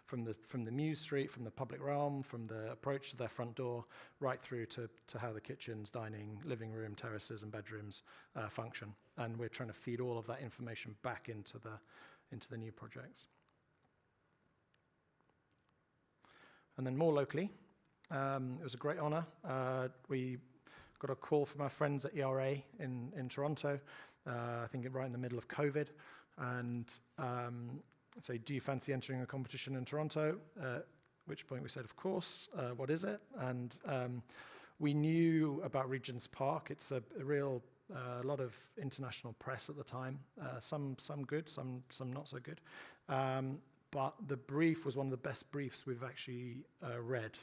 S4: from the Muse Street, from the public realm, from the approach to their front door, right through to how the kitchens, dining, living room, terraces, and bedrooms function. And we're trying to feed all of that information back into the new projects. And then more locally, it was a great honor. We got a call from our friends at ERA in Toronto, I think right in the middle of COVID, and say, do you fancy entering a competition in Toronto? At which point we said, of course, what is it? And we knew about Regent's Park. It's a real, lot of international press at the time, some good, some not so good. But the brief was one of the best briefs we've actually read,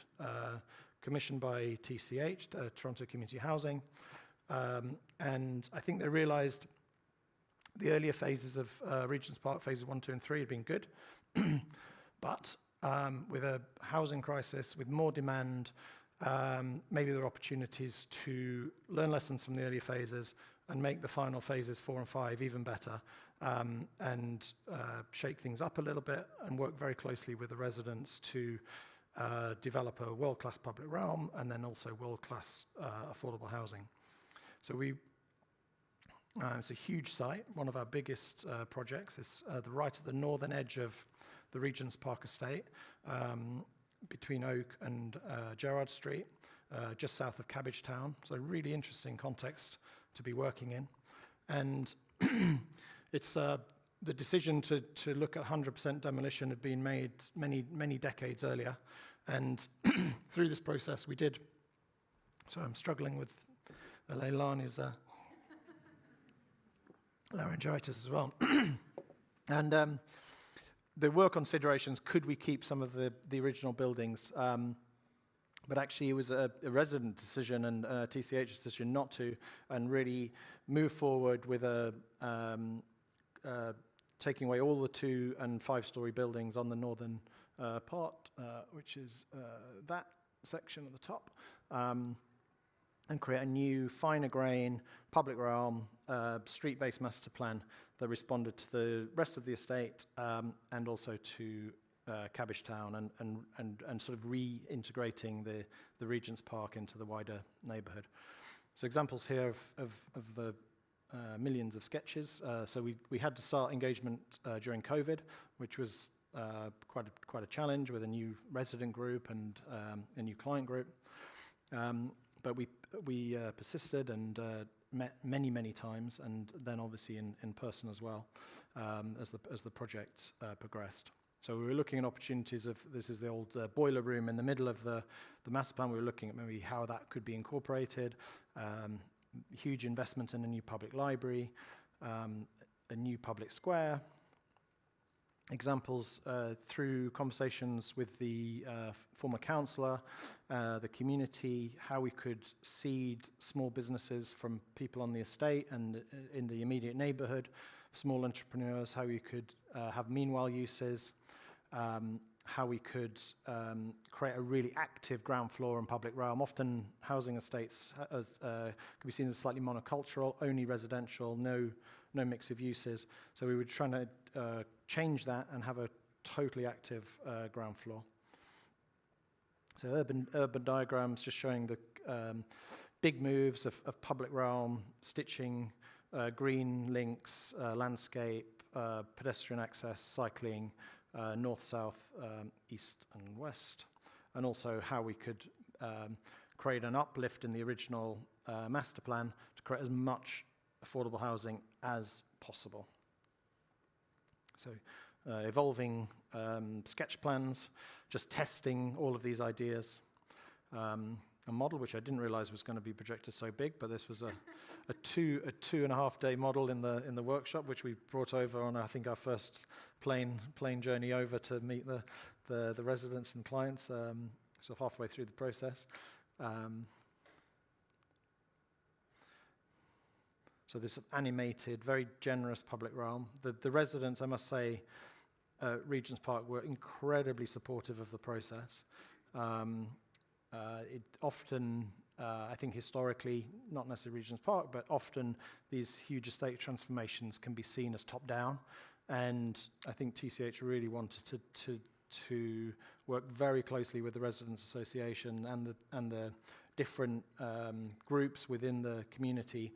S4: commissioned by TCH, Toronto Community Housing. And I think they realized the earlier phases of Regent's Park, phases 1, 2, and 3 had been good. But with a housing crisis, with more demand, maybe there are opportunities to learn lessons from the earlier phases and make the final phases 4 and 5 even better, and shake things up a little bit and work very closely with the residents to develop a world-class public realm and then also world-class affordable housing. So it's a huge site. One of our biggest projects is right at the northern edge of the Regent's Park estate, between Oak and Gerrard Street, just south of Cabbagetown. So a really interesting context to be working in. And it's the decision to look at 100% demolition had been made many decades earlier. And through this process we did, so I'm struggling with Leilani's laryngitis as well. And there were considerations, could we keep some of the original buildings? But actually it was a resident decision and a TCH decision not to, and really move forward with taking away all the 2- and 5-story buildings on the northern part, which is that section at the top, and create a new, finer grain, public realm, street-based master plan that responded to the rest of the estate, and also to Cabbagetown, and sort of reintegrating the Regent's Park into the wider neighbourhood. So examples here of the millions of sketches. So we had to start engagement during COVID, which was quite a challenge with a new resident group and a new client group. But we persisted and met many times, and then obviously in person as well, as the project progressed. So we were looking at opportunities of, this is the old boiler room in the middle of the master plan. We were looking at maybe how that could be incorporated. Huge investment in a new public library, a new public square. Examples through conversations with the former councillor, the community, how we could seed small businesses from people on the estate and in the immediate neighbourhood, small entrepreneurs, how we could have meanwhile uses, how we could create a really active ground floor and public realm. Often housing estates can be seen as slightly monocultural, only residential, no mix of uses. So we were trying to change that and have a totally active ground floor. So urban diagrams just showing the big moves of public realm, stitching, green links, landscape, pedestrian access, cycling, north, south, east and west, and also how we could create an uplift in the original master plan to create as much affordable housing as possible. So evolving sketch plans, just testing all of these ideas. A model which I didn't realize was going to be projected so big, but this was a 2.5 day model in the workshop, which we brought over on, I think, our first plane journey over to meet the residents and clients, sort of halfway through the process. So this animated, very generous public realm. The residents, I must say, Regent's Park were incredibly supportive of the process. It often I think historically, not necessarily Regent's Park, but often these huge estate transformations can be seen as top-down. And I think TCH really wanted to work very closely with the Residents Association and the different groups within the community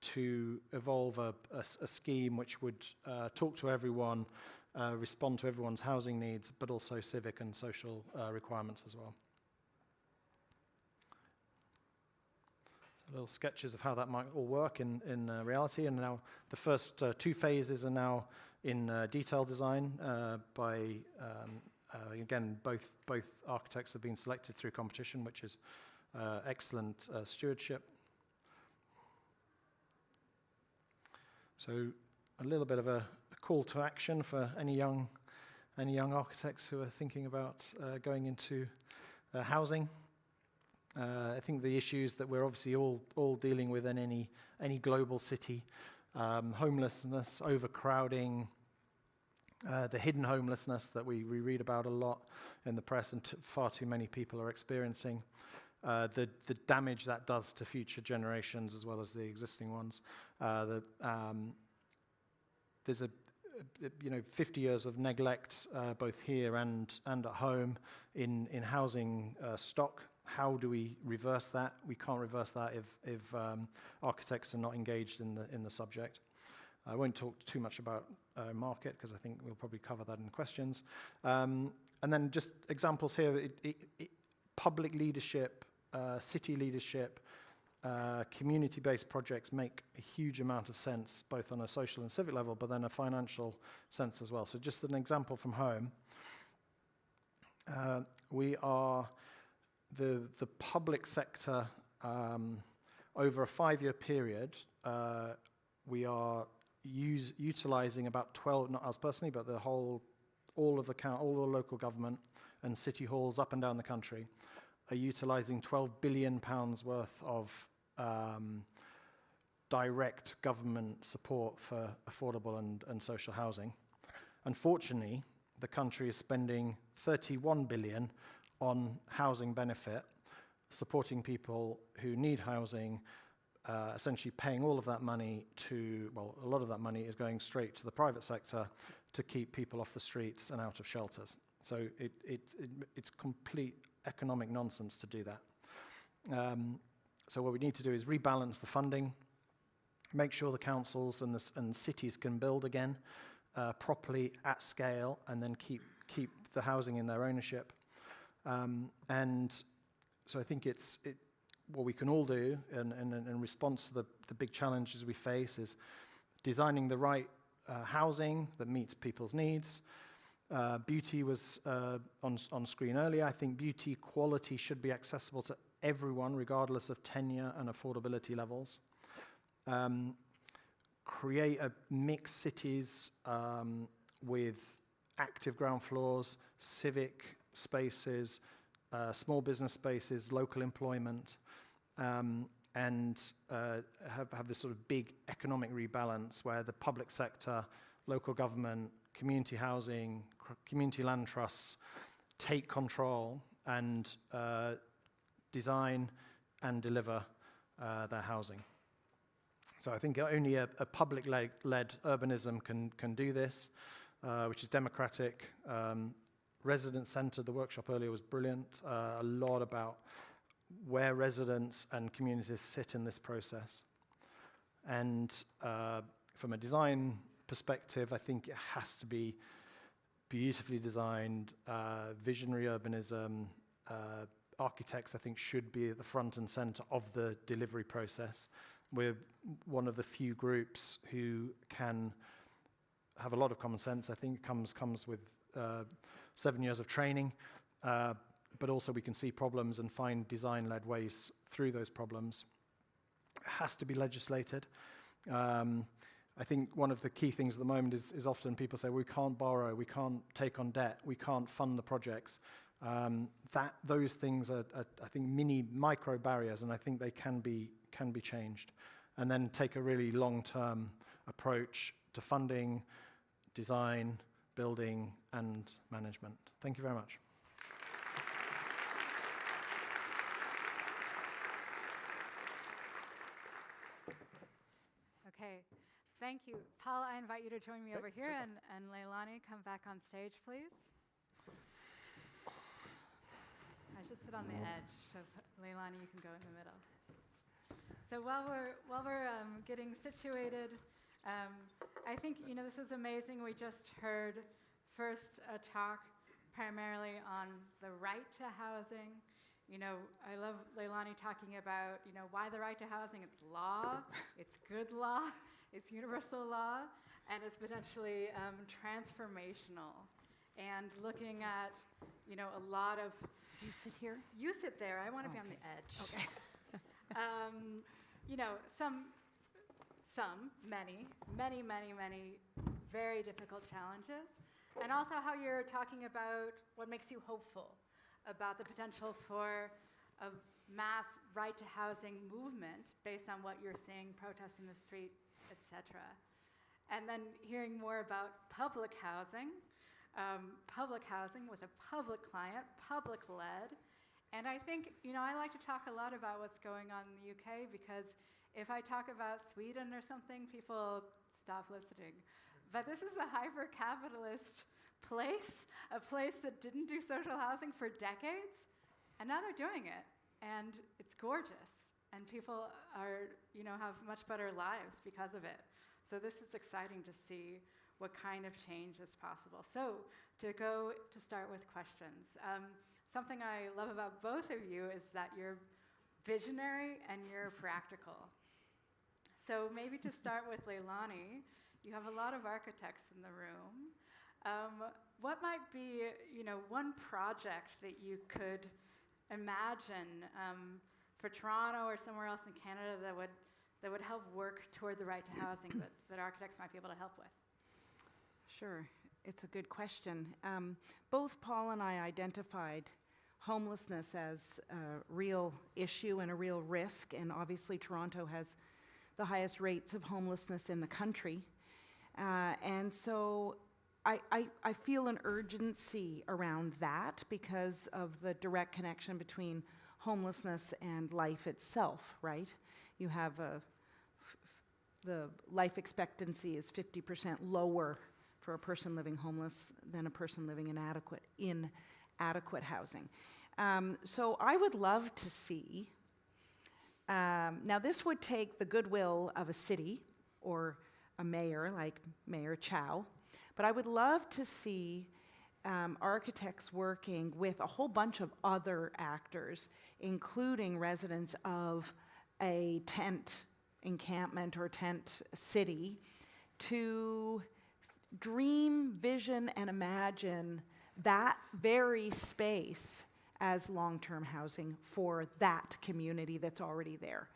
S4: to evolve a scheme which would talk to everyone, respond to everyone's housing needs, but also civic and social requirements as well. Little sketches of how that might all work in reality, and now the first 2 phases are now in detail design by, again, both architects have been selected through competition, which is excellent stewardship. So a little bit of a call to action for any young architects who are thinking about going into housing. I think the issues that we're obviously all dealing with in any global city, homelessness, overcrowding, the hidden homelessness that we read about a lot in the press and far too many people are experiencing, the damage that does to future generations as well as the existing ones. There's 50 years of neglect both here and at home in housing stock. How do we reverse that? We can't reverse that if architects are not engaged in the subject. I won't talk too much about market because I think we'll probably cover that in the questions. And then just examples here, public leadership, city leadership, community-based projects make a huge amount of sense, both on a social and civic level, but then a financial sense as well. So just an example from home. We are the public sector, over a 5-year period, we are utilizing about 12, not us personally, but all the local government and city halls up and down the country are utilizing £12 billion worth of direct government support for affordable and social housing. Unfortunately, the country is spending 31 billion on housing benefit, supporting people who need housing, essentially paying all of that money a lot of that money is going straight to the private sector to keep people off the streets and out of shelters. So it's complete economic nonsense to do that. So what we need to do is rebalance the funding, make sure the councils and cities can build again properly at scale, and then keep the housing in their ownership. And so I think what we can all do in response to the big challenges we face is designing the right housing that meets people's needs. Beauty was on screen earlier. I think beauty quality should be accessible to everyone, regardless of tenure and affordability levels. Create a mixed cities with active ground floors, civic spaces, small business spaces, local employment, and have this sort of big economic rebalance where the public sector, local government, community housing, community land trusts take control and design and deliver their housing. So I think only a public-led urbanism can do this, which is democratic. Resident-centered, the workshop earlier was brilliant. A lot about where residents and communities sit in this process. And from a design perspective, I think it has to be beautifully designed, visionary urbanism. Architects, I think, should be at the front and center of the delivery process. We're one of the few groups who can have a lot of common sense. I think comes with 7 years of training, but also we can see problems and find design-led ways through those problems. It has to be legislated. I think one of the key things at the moment is often people say, we can't borrow, we can't take on debt, we can't fund the projects. Those things are I think, micro barriers, and I think they can be changed. And then take a really long-term approach to funding, design, building, and management. Thank you very much.
S2: Thank you. Paul, I invite you to join me
S4: Okay,
S2: over here,
S4: super.
S2: and Leilani, come back on stage, please. I should sit on the edge, so Leilani, you can go in the middle. So while we're getting situated, I think, this was amazing. We just heard first a talk primarily on the right to housing. I love Leilani talking about, why the right to housing. It's law, it's good law, it's universal law, and it's potentially transformational. And looking at, a lot of...
S3: You sit here?
S2: You sit there. I want to be on the edge.
S3: Okay.
S2: Many very difficult challenges. And also how you're talking about what makes you hopeful about the potential for a mass right to housing movement based on what you're seeing, protests in the street, etc. And then hearing more about public housing with a public client, public-led. And I think, I like to talk a lot about what's going on in the UK, because if I talk about Sweden or something, people stop listening. But this is a hyper-capitalist place, a place that didn't do social housing for decades, and now they're doing it, and it's gorgeous, and people are, have much better lives because of it. So this is exciting to see what kind of change is possible. So to start with questions. Something I love about both of you is that you're visionary and you're practical. So maybe to start with Leilani, you have a lot of architects in the room. What might be, one project that you could imagine for Toronto or somewhere else in Canada that would help work toward the right to housing that architects might be able to help with?
S3: Sure, it's a good question. Both Paul and I identified homelessness as a real issue and a real risk, and obviously Toronto has the highest rates of homelessness in the country. And so I feel an urgency around that because of the direct connection between homelessness and life itself, right? You have the life expectancy is 50% lower for a person living homeless than a person living in adequate housing. So I would love to see, now this would take the goodwill of a city or a mayor like Mayor Chow, but I would love to see architects working with a whole bunch of other actors, including residents of a tent encampment or tent city, to dream, vision, and imagine that very space as long-term housing for that community that's already there.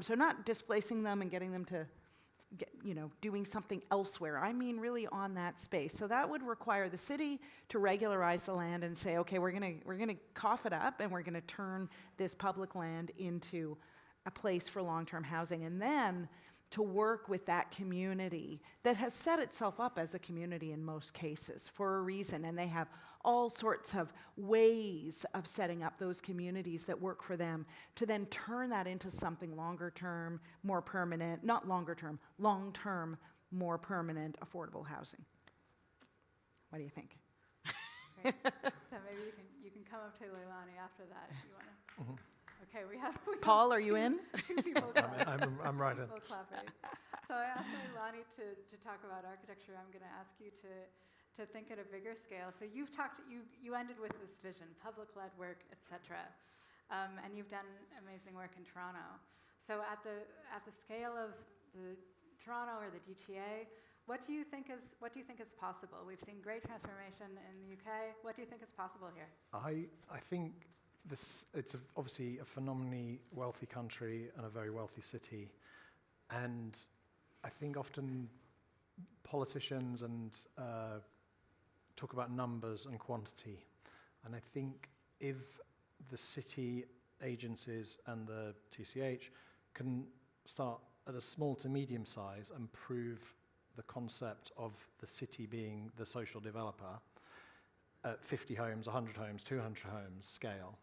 S3: So not displacing them and getting them to doing something elsewhere. I mean really on that space. So that would require the city to regularize the land and say, okay, we're gonna cough it up and we're gonna turn this public land into a place for long-term housing, and then to work with that community that has set itself up as a community in most cases for a reason, and they have all sorts of ways of setting up those communities that work for them, to then turn that into something longer term, more permanent, not longer term, long-term, more permanent, affordable housing. What do you think?
S2: Great. So maybe you can come up to Leilani after that if you want to.
S4: Mm-hmm.
S2: Okay, we have
S3: Paul, are you in?
S2: Two people clapping.
S4: I'm right in.
S2: People clapping. So I asked Leilani to talk about architecture. I'm going to ask you to think at a bigger scale. So you ended with this vision, public-led work, etc. And you've done amazing work in Toronto. So at the scale of the Toronto or the GTA, what do you think is possible? We've seen great transformation in the UK. What do you think is possible here?
S4: I think it's obviously a phenomenally wealthy country and a very wealthy city. And I think often politicians and talk about numbers and quantity. And I think if the city agencies and the TCH can start at a small to medium size and prove the concept of the city being the social developer at 50 homes, 100 homes, 200 homes scale,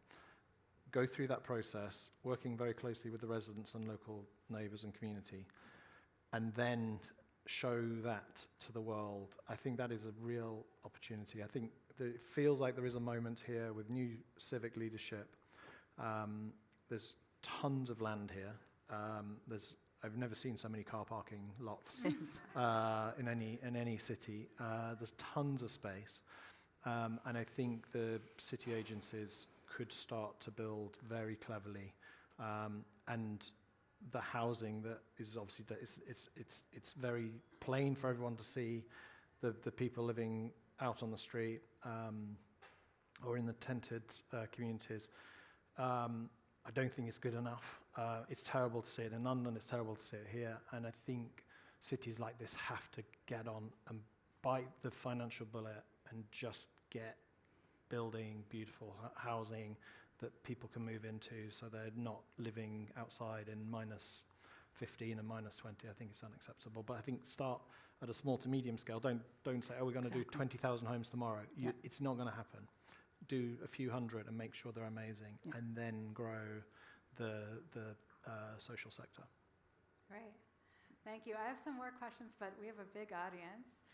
S4: go through that process, working very closely with the residents and local neighbours and community, and then show that to the world, I think that is a real opportunity. I think that it feels like there is a moment here with new civic leadership. There's tons of land here. I've never seen so many car parking lots in any city. There's tons of space, and I think the city agencies could start to build very cleverly, and the housing that is obviously it's very plain for everyone to see, the people living out on the street or in the tented communities. I don't think it's good enough. It's terrible to see it in London, it's terrible to see it here, and I think cities like this have to get on and bite the financial bullet and just get building beautiful housing that people can move into, so they're not living outside in minus 15 and minus 20. I think it's unacceptable. But I think start at a small to medium scale. Don't say, oh, we're going to do 20,000 homes tomorrow. It's not going to happen. Do a few hundred and make sure they're amazing, and then grow the social sector.
S2: Great. Thank you. I have some more questions, but we have a big audience.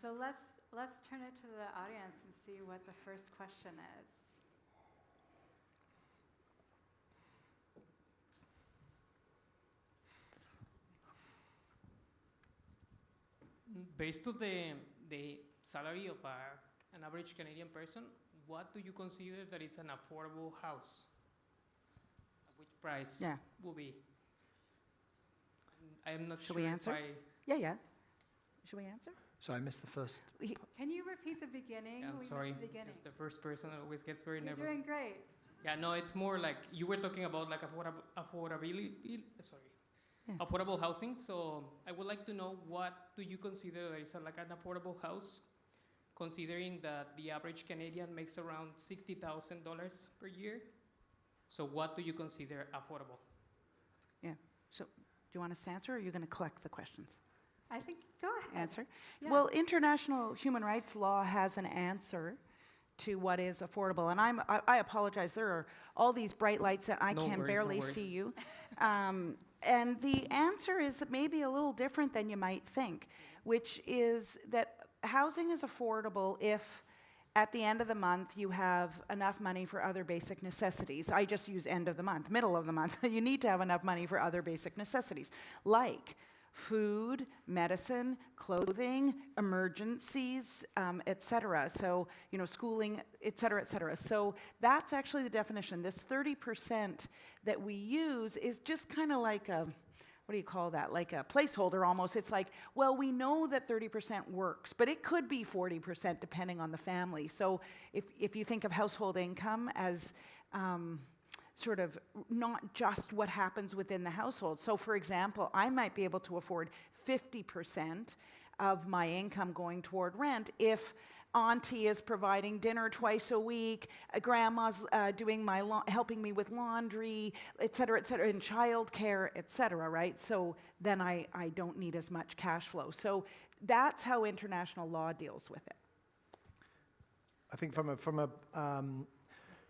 S2: So let's turn it to the audience and see what the first question is.
S5: Based on the salary of an average Canadian person, what do you consider that it's an affordable house? At which price will be? I am not
S3: Should
S5: sure
S3: we answer? Yeah. Should we answer?
S4: So I missed the first.
S2: Can you repeat the beginning?
S5: Yeah, I'm
S2: We
S5: sorry,
S2: missed the beginning.
S5: just the first person always gets very
S2: You're
S5: nervous.
S2: doing great.
S5: Yeah, no, it's more like you were talking about like affordability. Sorry.
S3: Yeah.
S5: Affordable housing. So I would like to know, what do you consider that is like an affordable house, considering that the average Canadian makes around $60,000 per year? So what do you consider affordable?
S3: Yeah. So do you want us to answer, or are you going to collect the questions?
S2: I think, go ahead.
S3: Answer?
S2: Yeah.
S3: Well, international human rights law has an answer to what is affordable. And I apologize, there are all these bright lights that I
S5: No
S3: can
S5: worries, no
S3: barely
S5: worries.
S3: see you. And the answer is maybe a little different than you might think, which is that housing is affordable if at the end of the month you have enough money for other basic necessities. I just use end of the month, middle of the month. You need to have enough money for other basic necessities, like food, medicine, clothing, emergencies, et cetera. So, schooling, et cetera, et cetera. So that's actually the definition. This 30% that we use is just kind of like a, what do you call that? Like a placeholder almost. It's like, well, we know that 30% works, but it could be 40% depending on the family. So if you think of household income as sort of not just what happens within the household. So for example, I might be able to afford 50% of my income going toward rent if auntie is providing dinner twice a week, grandma's doing helping me with laundry, et cetera, and childcare, et cetera, right? So then I don't need as much cash flow. So that's how international law deals with it.
S4: I think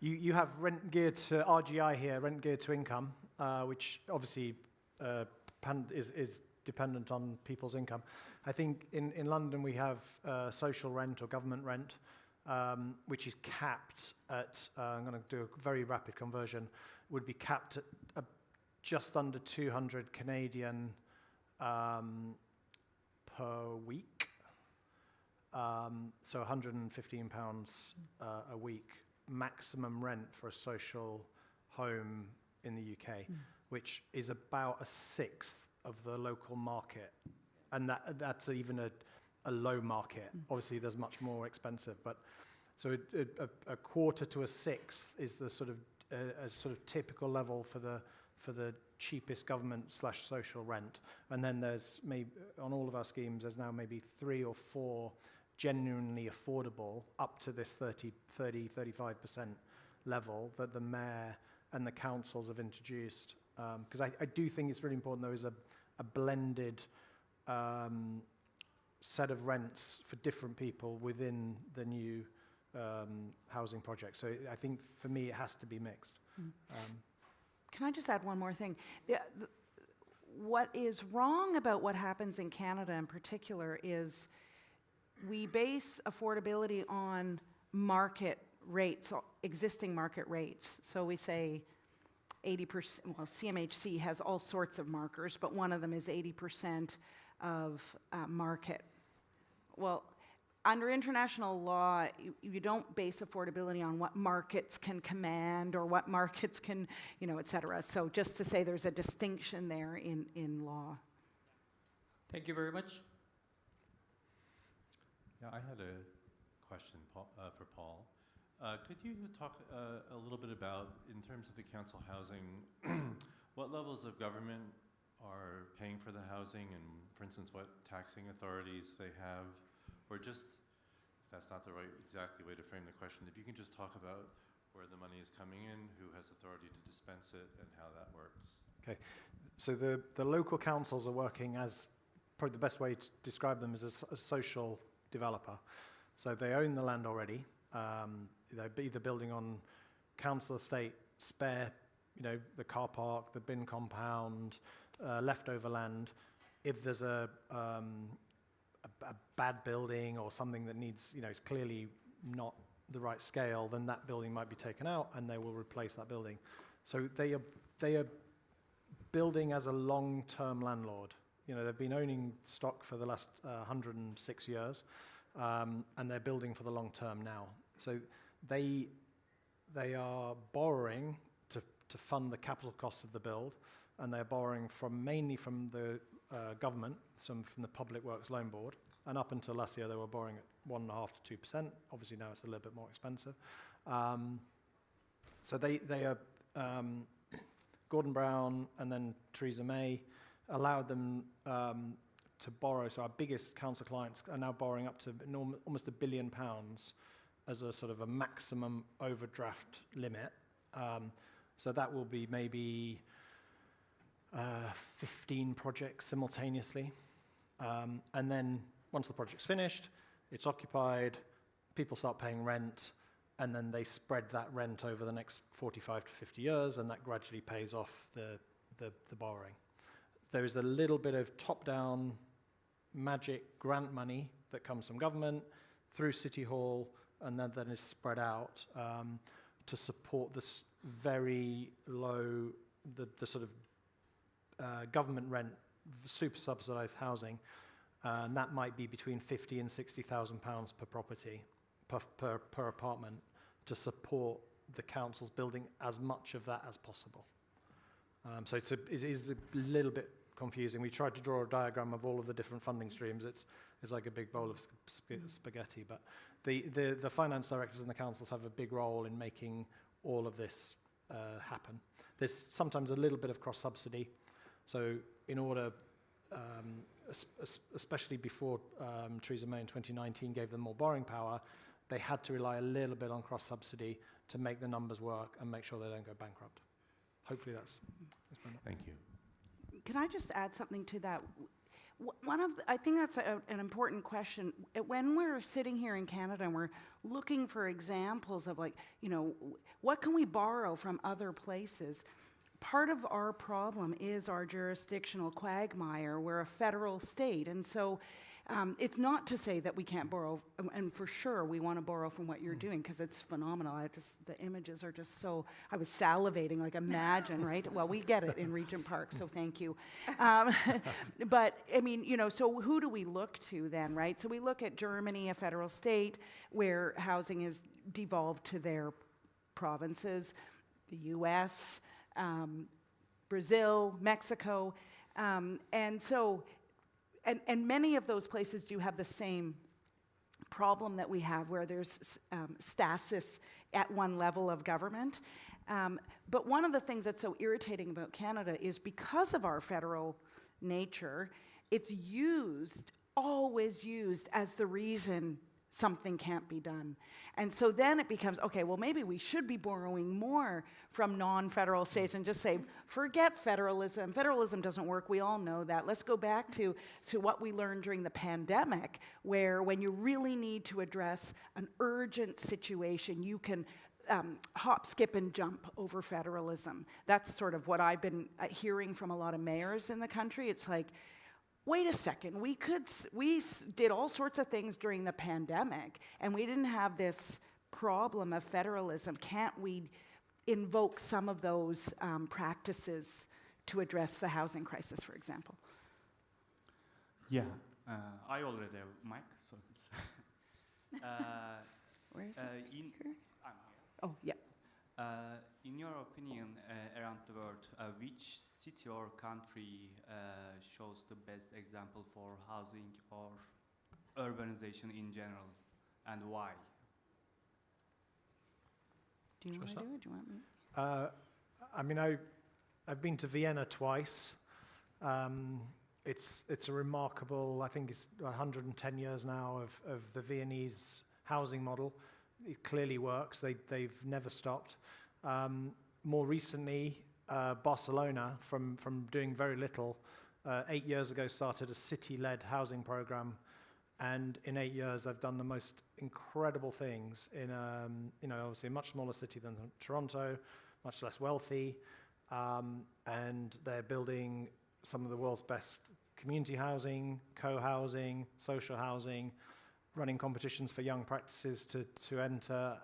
S4: you have rent geared to RGI here, rent geared to income, which obviously is dependent on people's income. I think in London we have social rent or government rent, which is capped at, I'm going to do a very rapid conversion, would be capped at just under 200 Canadian per week. So £115 a week maximum rent for a social home in the UK, which is about a sixth of the local market. And that's even a low market. Obviously, there's much more expensive, but so a quarter to a sixth is the sort of a sort of typical level for the cheapest government/social rent. And then there's maybe on all of our schemes, there's now maybe 3 or 4 genuinely affordable up to this 35% level that the mayor and the councils have introduced. Because I do think it's really important there is a blended set of rents for different people within the new housing project. So I think for me it has to be mixed.
S3: Can I just add one more thing? what is wrong about what happens in Canada in particular is we base affordability on market rates, existing market rates. So we say 80%, well, CMHC has all sorts of markers, but one of them is 80% of market. Well, under international law, you don't base affordability on what markets can command or what markets can, you know, et cetera. So just to say there's a distinction there in law.
S5: Thank you very much.
S1: Yeah, I had a question for Paul. Could you talk a little bit about, in terms of the council housing, what levels of government are paying for the housing, and for instance, what taxing authorities they have, or just, if that's not the right exactly way to frame the question, if you can just talk about where the money is coming in, who has authority to dispense it, and how that works.
S4: Okay, so the local councils are working as, probably the best way to describe them is a social developer. So they own the land already. They're either building on council estate, spare, you know, the car park, the bin compound, leftover land. If there's a bad building or something that needs, you know, is clearly not the right scale, then that building might be taken out and they will replace that building. So they are building as a long-term landlord. You know, they've been owning stock for the last 106 years, and they're building for the long term now. So they are borrowing to fund the capital cost of the build, and they're borrowing mainly from the government, some from the Public Works Loan Board, and up until last year they were borrowing at 1.5% to 2%. Obviously now it's a little bit more expensive. So they are, Gordon Brown and then Theresa May allowed them to borrow. So our biggest council clients are now borrowing up to almost £1 billion as a sort of a maximum overdraft limit. So that will be maybe 15 projects simultaneously. And then once the project's finished, it's occupied, people start paying rent, and then they spread that rent over the next 45 to 50 years, and that gradually pays off the borrowing. There is a little bit of top-down magic grant money that comes from government through City Hall, and then is spread out to support this very low, the sort of government rent, super subsidised housing, and that might be between £50,000 and £60,000 per property, per apartment, to support the councils building as much of that as possible. So it is a little bit confusing. We tried to draw a diagram of all of the different funding streams. It's like a big bowl of spaghetti, but the finance directors and the councils have a big role in making all of this happen. There's sometimes a little bit of cross-subsidy. So in order, especially before Theresa May in 2019 gave them more borrowing power, they had to rely a little bit on cross-subsidy to make the numbers work and make sure they don't go bankrupt. Hopefully that's
S1: Thank you.
S3: Can I just add something to that? I think that's an important question. When we're sitting here in Canada and we're looking for examples of, like, you know, what can we borrow from other places? Part of our problem is our jurisdictional quagmire. We're a federal state, and so it's not to say that we can't borrow, and for sure we want to borrow from what you're doing, because it's phenomenal. The images are just so, I was salivating, like, imagine, right? Well, we get it in Regent Park, so thank you. But, I mean, you know, so who do we look to then, right? So we look at Germany, a federal state, where housing is devolved to their provinces, the US, Brazil, Mexico, and so, and many of those places do have the same problem that we have, where there's stasis at one level of government. But one of the things that's so irritating about Canada is, because of our federal nature, it's always used as the reason something can't be done. And so then it becomes, okay, well, maybe we should be borrowing more from non-federal states and just say, forget federalism. Federalism doesn't work. We all know that. Let's go back to what we learned during the pandemic, where when you really need to address an urgent situation, you can hop, skip, and jump over federalism. That's sort of what I've been hearing from a lot of mayors in the country. It's like, wait a second, we did all sorts of things during the pandemic, and we didn't have this problem of federalism. Can't we invoke some of those practices to address the housing crisis, for example?
S6: Yeah, I already have mic, so it's
S3: Where is the speaker?
S6: I'm here.
S3: Oh, yeah.
S6: In your opinion, around the world, which city or country shows the best example for housing or urbanization in general, and why?
S3: Do you want to
S4: Sure.
S3: do it? Do you want me?
S4: I mean, I've been to Vienna twice. It's a remarkable, I think it's 110 years now of the Viennese housing model. It clearly works. They've never stopped. More recently, Barcelona, from doing very little, 8 years ago started a city-led housing program, and in 8 years they've done the most incredible things in obviously a much smaller city than Toronto, much less wealthy, and they're building some of the world's best community housing, co-housing, social housing, running competitions for young practices to enter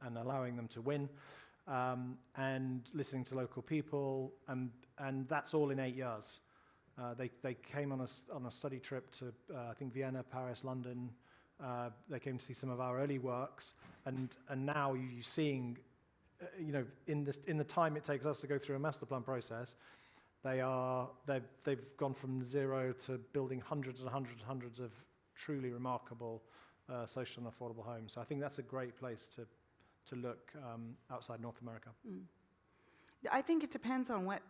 S4: and allowing them to win, and listening to local people, and that's all in 8 years. They came on a study trip to I think Vienna, Paris, London. They came to see some of our early works, and now you're seeing, in the time it takes us to go through a master plan process, they've gone from zero to building hundreds and hundreds and hundreds of truly remarkable social and affordable homes. So I think that's a great place to look outside North America.
S3: I think it depends on what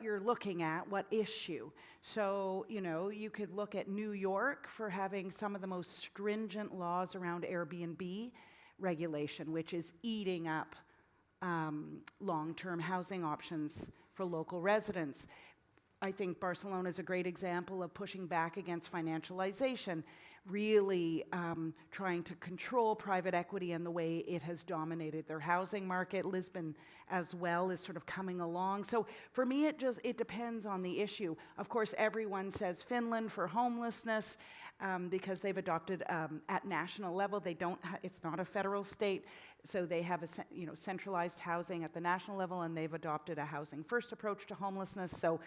S3: you're looking at, what issue. So, you could look at New York for having some of the most stringent laws around Airbnb regulation, which is eating up long-term housing options for local residents. I think Barcelona is a great example of pushing back against financialization, really trying to control private equity and the way it has dominated their housing market. Lisbon as well is sort of coming along. So for me, it depends on the issue. Of course, everyone says Finland for homelessness because they've adopted at national level. They don't. It's not a federal state, so they have a centralized housing at the national level, and they've adopted a housing first approach to homelessness. So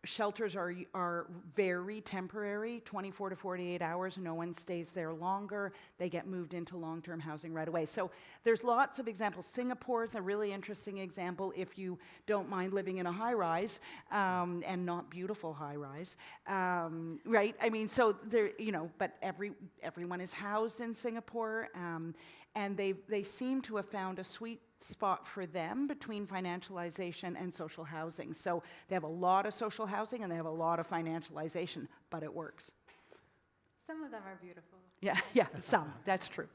S3: shelters are very temporary, 24 to 48 hours. No one stays there longer. They get moved into long-term housing right away. So there's lots of examples. Singapore is a really interesting example if you don't mind living in a high-rise and not beautiful high-rise, right? I mean, so there, but everyone is housed in Singapore, and they seem to have found a sweet spot for them between financialization and social housing. So they have a lot of social housing and they have a lot of financialization, but it works.
S2: Some of them are beautiful.
S3: Yeah, some. That's true.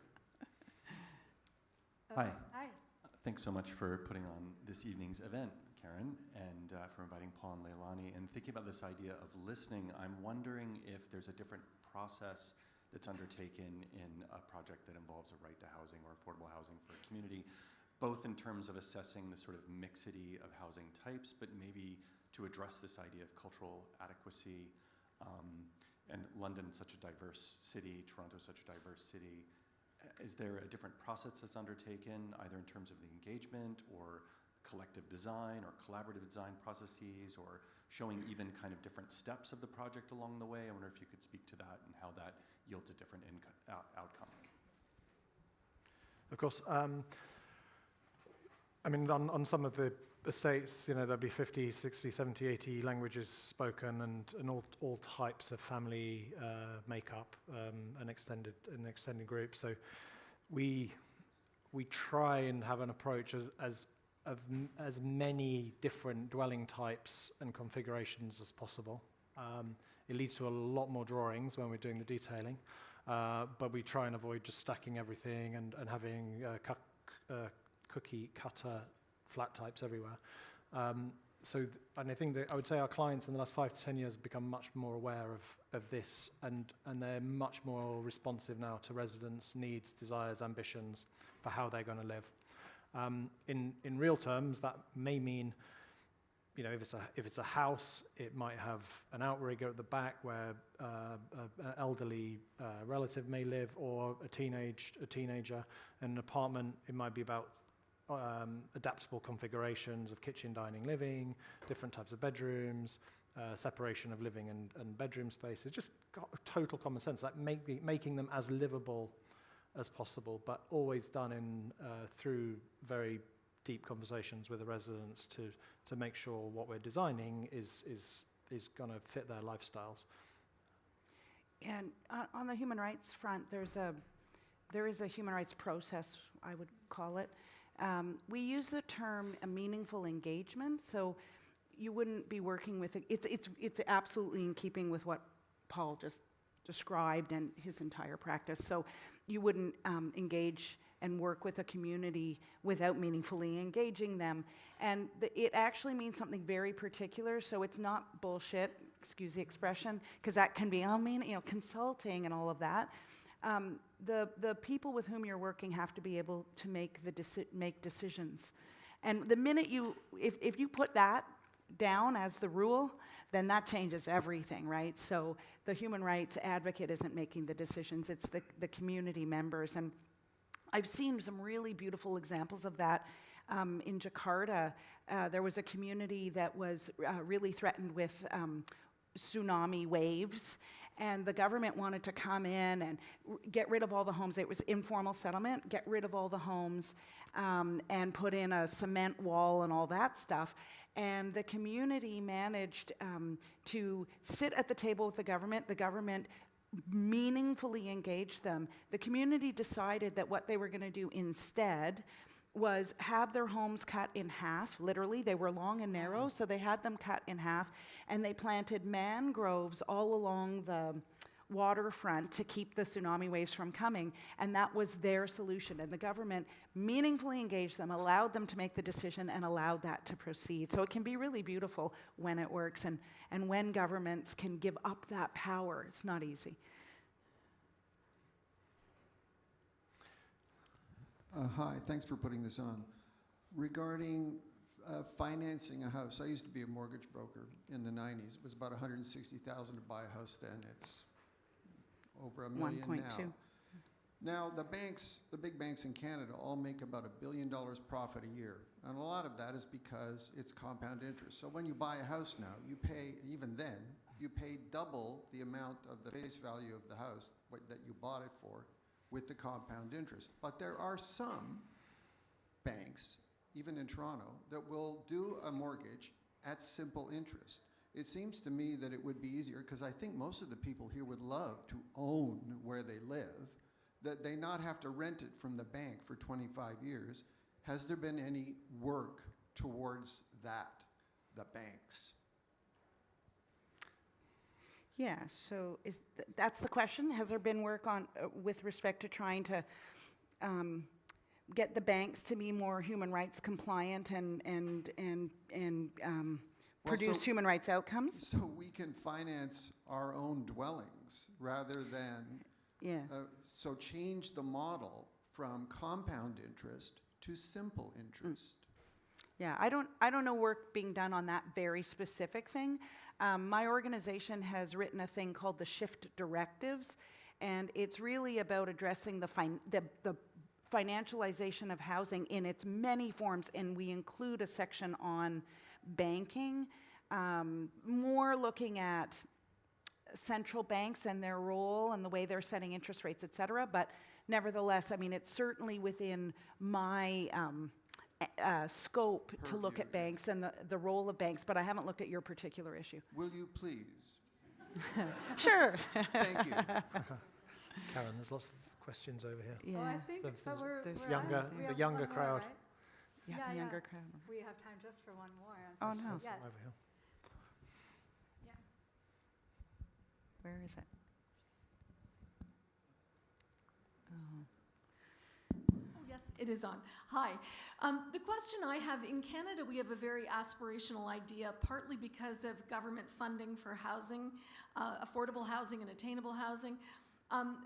S7: Hi.
S2: Hi.
S7: Thanks so much for putting on this evening's event, Karen, and for inviting Paul and Leilani. And thinking about this idea of listening, I'm wondering if there's a different process that's undertaken in a project that involves a right to housing or affordable housing for a community, both in terms of assessing the sort of mixity of housing types, but maybe to address this idea of cultural adequacy. And London's such a diverse city, Toronto's such a diverse city. Is there a different process that's undertaken, either in terms of the engagement or collective design or collaborative design processes, or showing even kind of different steps of the project along the way? I wonder if you could speak to that and how that yields a different outcome.
S4: Of course. I mean, on some of the estates, there'll be 50, 60, 70, 80 languages spoken, and all types of family makeup, an extended group. So we try and have an approach of as many different dwelling types and configurations as possible. It leads to a lot more drawings when we're doing the detailing, but we try and avoid just stacking everything and having cookie cutter flat types everywhere. and I think that I would say our clients in the last 5 to 10 years have become much more aware of this, and they're much more responsive now to residents' needs, desires, ambitions for how they're going to live. In real terms, that may mean, you know, if it's a house, it might have an outrigger at the back where an elderly relative may live, or a teenager. In an apartment, it might be about adaptable configurations of kitchen, dining, living, different types of bedrooms, separation of living and bedroom spaces. Just got total common sense, like making them as livable as possible, but always done through very deep conversations with the residents to make sure what we're designing is going to fit their lifestyles.
S3: And on the human rights front, there is a human rights process, I would call it. We use the term a meaningful engagement, so you wouldn't be working with it. It's absolutely in keeping with what Paul just described and his entire practice. So you wouldn't engage and work with a community without meaningfully engaging them. And it actually means something very particular, so it's not bullshit, excuse the expression, because that can be, consulting and all of that. The people with whom you're working have to be able to make decisions. And the minute if you put that down as the rule, then that changes everything, right? So the human rights advocate isn't making the decisions, it's the community members. And I've seen some really beautiful examples of that. In Jakarta, there was a community that was really threatened with tsunami waves, and the government wanted to come in and get rid of all the homes. It was informal settlement, get rid of all the homes and put in a cement wall and all that stuff. And the community managed to sit at the table with the government meaningfully engaged them. The community decided that what they were going to do instead was have their homes cut in half. Literally, they were long and narrow, so they had them cut in half, and they planted mangroves all along the waterfront to keep the tsunami waves from coming, and that was their solution. And the government meaningfully engaged them, allowed them to make the decision, and allowed that to proceed. So it can be really beautiful when it works, and when governments can give up that power. It's not easy.
S8: Hi, thanks for putting this on. Regarding financing a house, I used to be a mortgage broker in the 90s. It was about $160,000 to buy a house then. It's over $1 million
S3: 1.2.
S8: now. Now, the big banks in Canada all make about $1 billion profit a year. And a lot of that is because it's compound interest. So when you buy a house now, you pay, even then, you pay double the amount of the face value of the house that you bought it for, with the compound interest. But there are some banks, even in Toronto, that will do a mortgage at simple interest. It seems to me that it would be easier, because I think most of the people here would love to own where they live, that they not have to rent it from the bank for 25 years. Has there been any work towards that, the banks?
S3: Yeah, so that's the question. Has there been work on with respect to trying to get the banks to be more human rights compliant and produce human rights outcomes?
S8: So we can finance our own dwellings rather than, so change the model from compound interest to simple interest.
S3: Yeah, I don't know work being done on that very specific thing. My organization has written a thing called the Shift Directives, and it's really about addressing the financialization of housing in its many forms, and we include a section on banking, more looking at central banks and their role and the way they're setting interest rates, et cetera. But nevertheless, I mean, it's certainly within my scope to look at banks and the role of banks, but I haven't looked at your particular issue.
S8: Will you please?
S3: Sure.
S8: Thank you.
S4: Karen, there's lots of questions over here.
S3: Yeah.
S2: Well, I think
S4: So
S3: there's
S2: we're
S4: younger-
S2: we
S4: the
S2: have
S4: younger
S2: one more,
S4: crowd.
S2: right?
S3: Yeah,
S2: Yeah,
S3: the
S2: yeah.
S3: younger crowd.
S2: We have time just for one more.
S3: Oh, no.
S4: There's
S2: Yes.
S4: some over here.
S2: Yes.
S3: Where is it? Oh.
S9: Yes, it is on. Hi. The question I have, in Canada, we have a very aspirational idea, partly because of government funding for housing, affordable housing and attainable housing.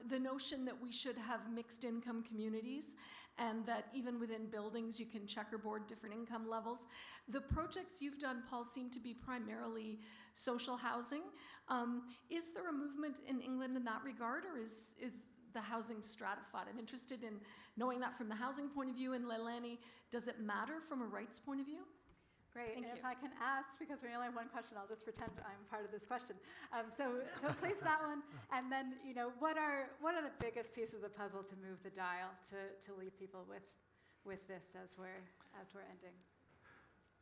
S9: The notion that we should have mixed income communities and that even within buildings you can checkerboard different income levels. The projects you've done, Paul, seem to be primarily social housing. Is there a movement in England in that regard, or is the housing stratified? I'm interested in knowing that from the housing point of view. And Leilani, does it matter from a rights point of view?
S2: Great,
S9: Thank
S2: and
S9: you.
S2: if I can ask, because we only have one question, I'll just pretend I'm part of this question. So please that one, and then what are the biggest pieces of the puzzle to move the dial to leave people with this as we're ending?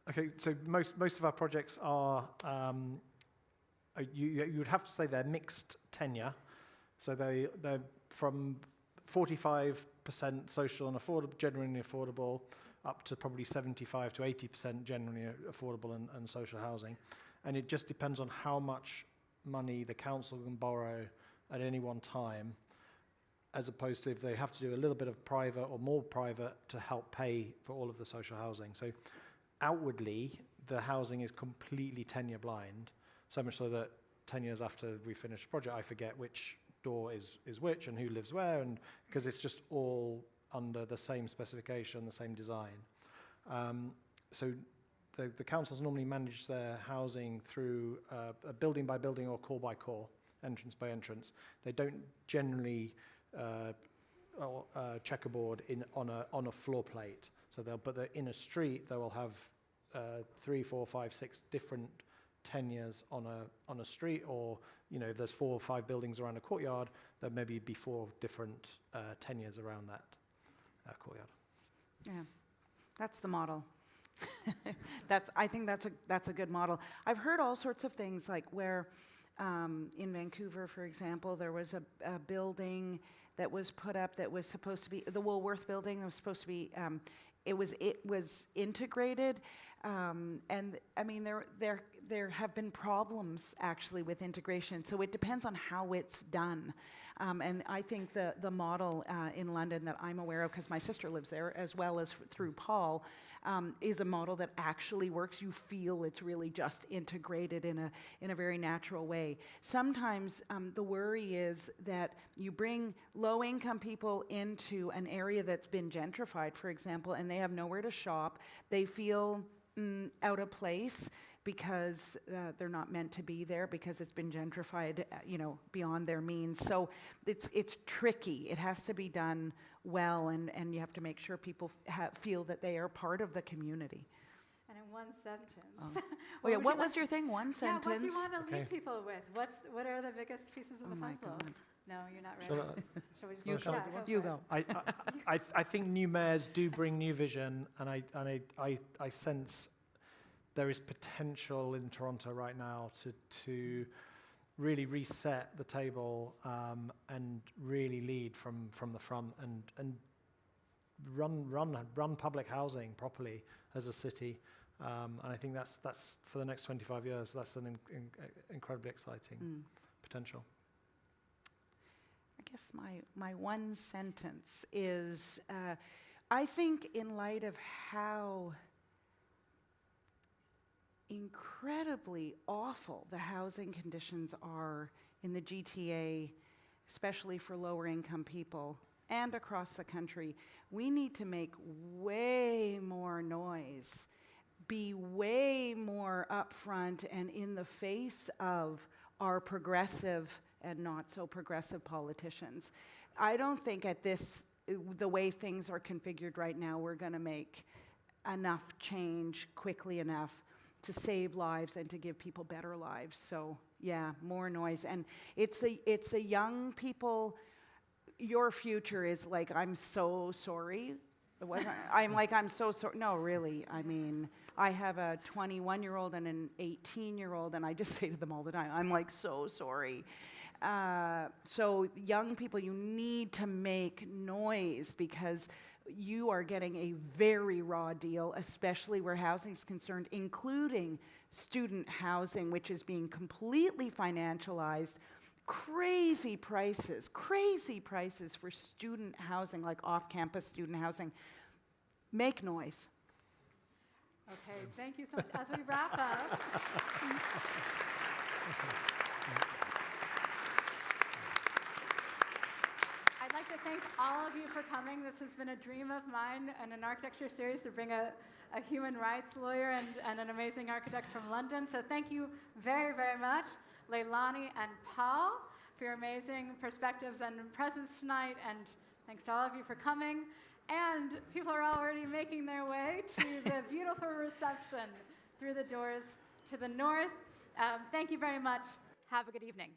S4: Okay, so most of our projects are you would have to say they're mixed tenure, so they're from 45% social and affordable, genuinely affordable, up to probably 75 to 80% generally affordable and social housing. And it just depends on how much money the council can borrow at any one time, as opposed to if they have to do a little bit of private or more private to help pay for all of the social housing. So outwardly, the housing is completely tenure blind, so much so that 10 years after we finish the project, I forget which door is which and who lives where, and because it's just all under the same specification, the same design. So the councils normally manage their housing through a building by building or core by core, entrance by entrance. They don't generally checkerboard on a floor plate. So but in a street, they will have 3, 4, 5, 6 different tenures on a street, or if there's 4 or 5 buildings around a courtyard, there maybe be 4 different tenures around that courtyard.
S3: Yeah, that's the model. I think that's a good model. I've heard all sorts of things, like where in Vancouver, for example, there was a building that was put up that was supposed to be the Woolworth building. That was supposed to be it was integrated, and I mean there have been problems actually with integration. So it depends on how it's done, and I think the model in London that I'm aware of, because my sister lives there, as well as through Paul, is a model that actually works. You feel it's really just integrated in a very natural way. Sometimes the worry is that you bring low-income people into an area that's been gentrified, for example, and they have nowhere to shop. They feel out of place because they're not meant to be there, because it's been gentrified, beyond their means. So it's tricky. It has to be done well, and you have to make sure people feel that they are part of the community.
S2: And in one sentence.
S3: Oh yeah, what was your thing? One sentence?
S2: Yeah, what do you want to
S4: Okay.
S2: leave people with? What are the biggest pieces of the
S3: my
S2: puzzle?
S3: God.
S2: No, you're not ready. Shall we just
S3: You
S2: go?
S3: go.
S2: Yeah,
S3: You
S2: for it.
S3: go.
S4: I think new mayors do bring new vision, and I sense there is potential in Toronto right now to really reset the table and really lead from the front and run public housing properly as a city. And I think that's for the next 25 years. That's an incredibly exciting potential.
S3: I guess my one sentence is, I think in light of how incredibly awful the housing conditions are in the GTA, especially for lower income people, and across the country, we need to make way more noise, be way more upfront and in the face of our progressive and not so progressive politicians. I don't think the way things are configured right now, we're going to make enough change quickly enough to save lives and to give people better lives. So yeah, more noise. And it's a young people, your future is like, I'm so sorry. I'm so sorry. No, really, I mean, I have a 21-year-old and an 18-year-old, and I just say to them all the time, I'm like, so sorry. So young people, you need to make noise, because you are getting a very raw deal, especially where housing is concerned, including student housing, which is being completely financialized crazy prices for student housing, like off-campus student housing. Make noise.
S2: Okay, thank you so much. As we wrap up, I'd like to thank all of you for coming. This has been a dream of mine in an architecture series to bring a human rights lawyer and an amazing architect from London. So thank you very, very much, Leilani and Paul, for your amazing perspectives and presence tonight. And thanks to all of you for coming. And people are already making their way to the beautiful reception through the doors to the north. Thank you very much. Have a good evening.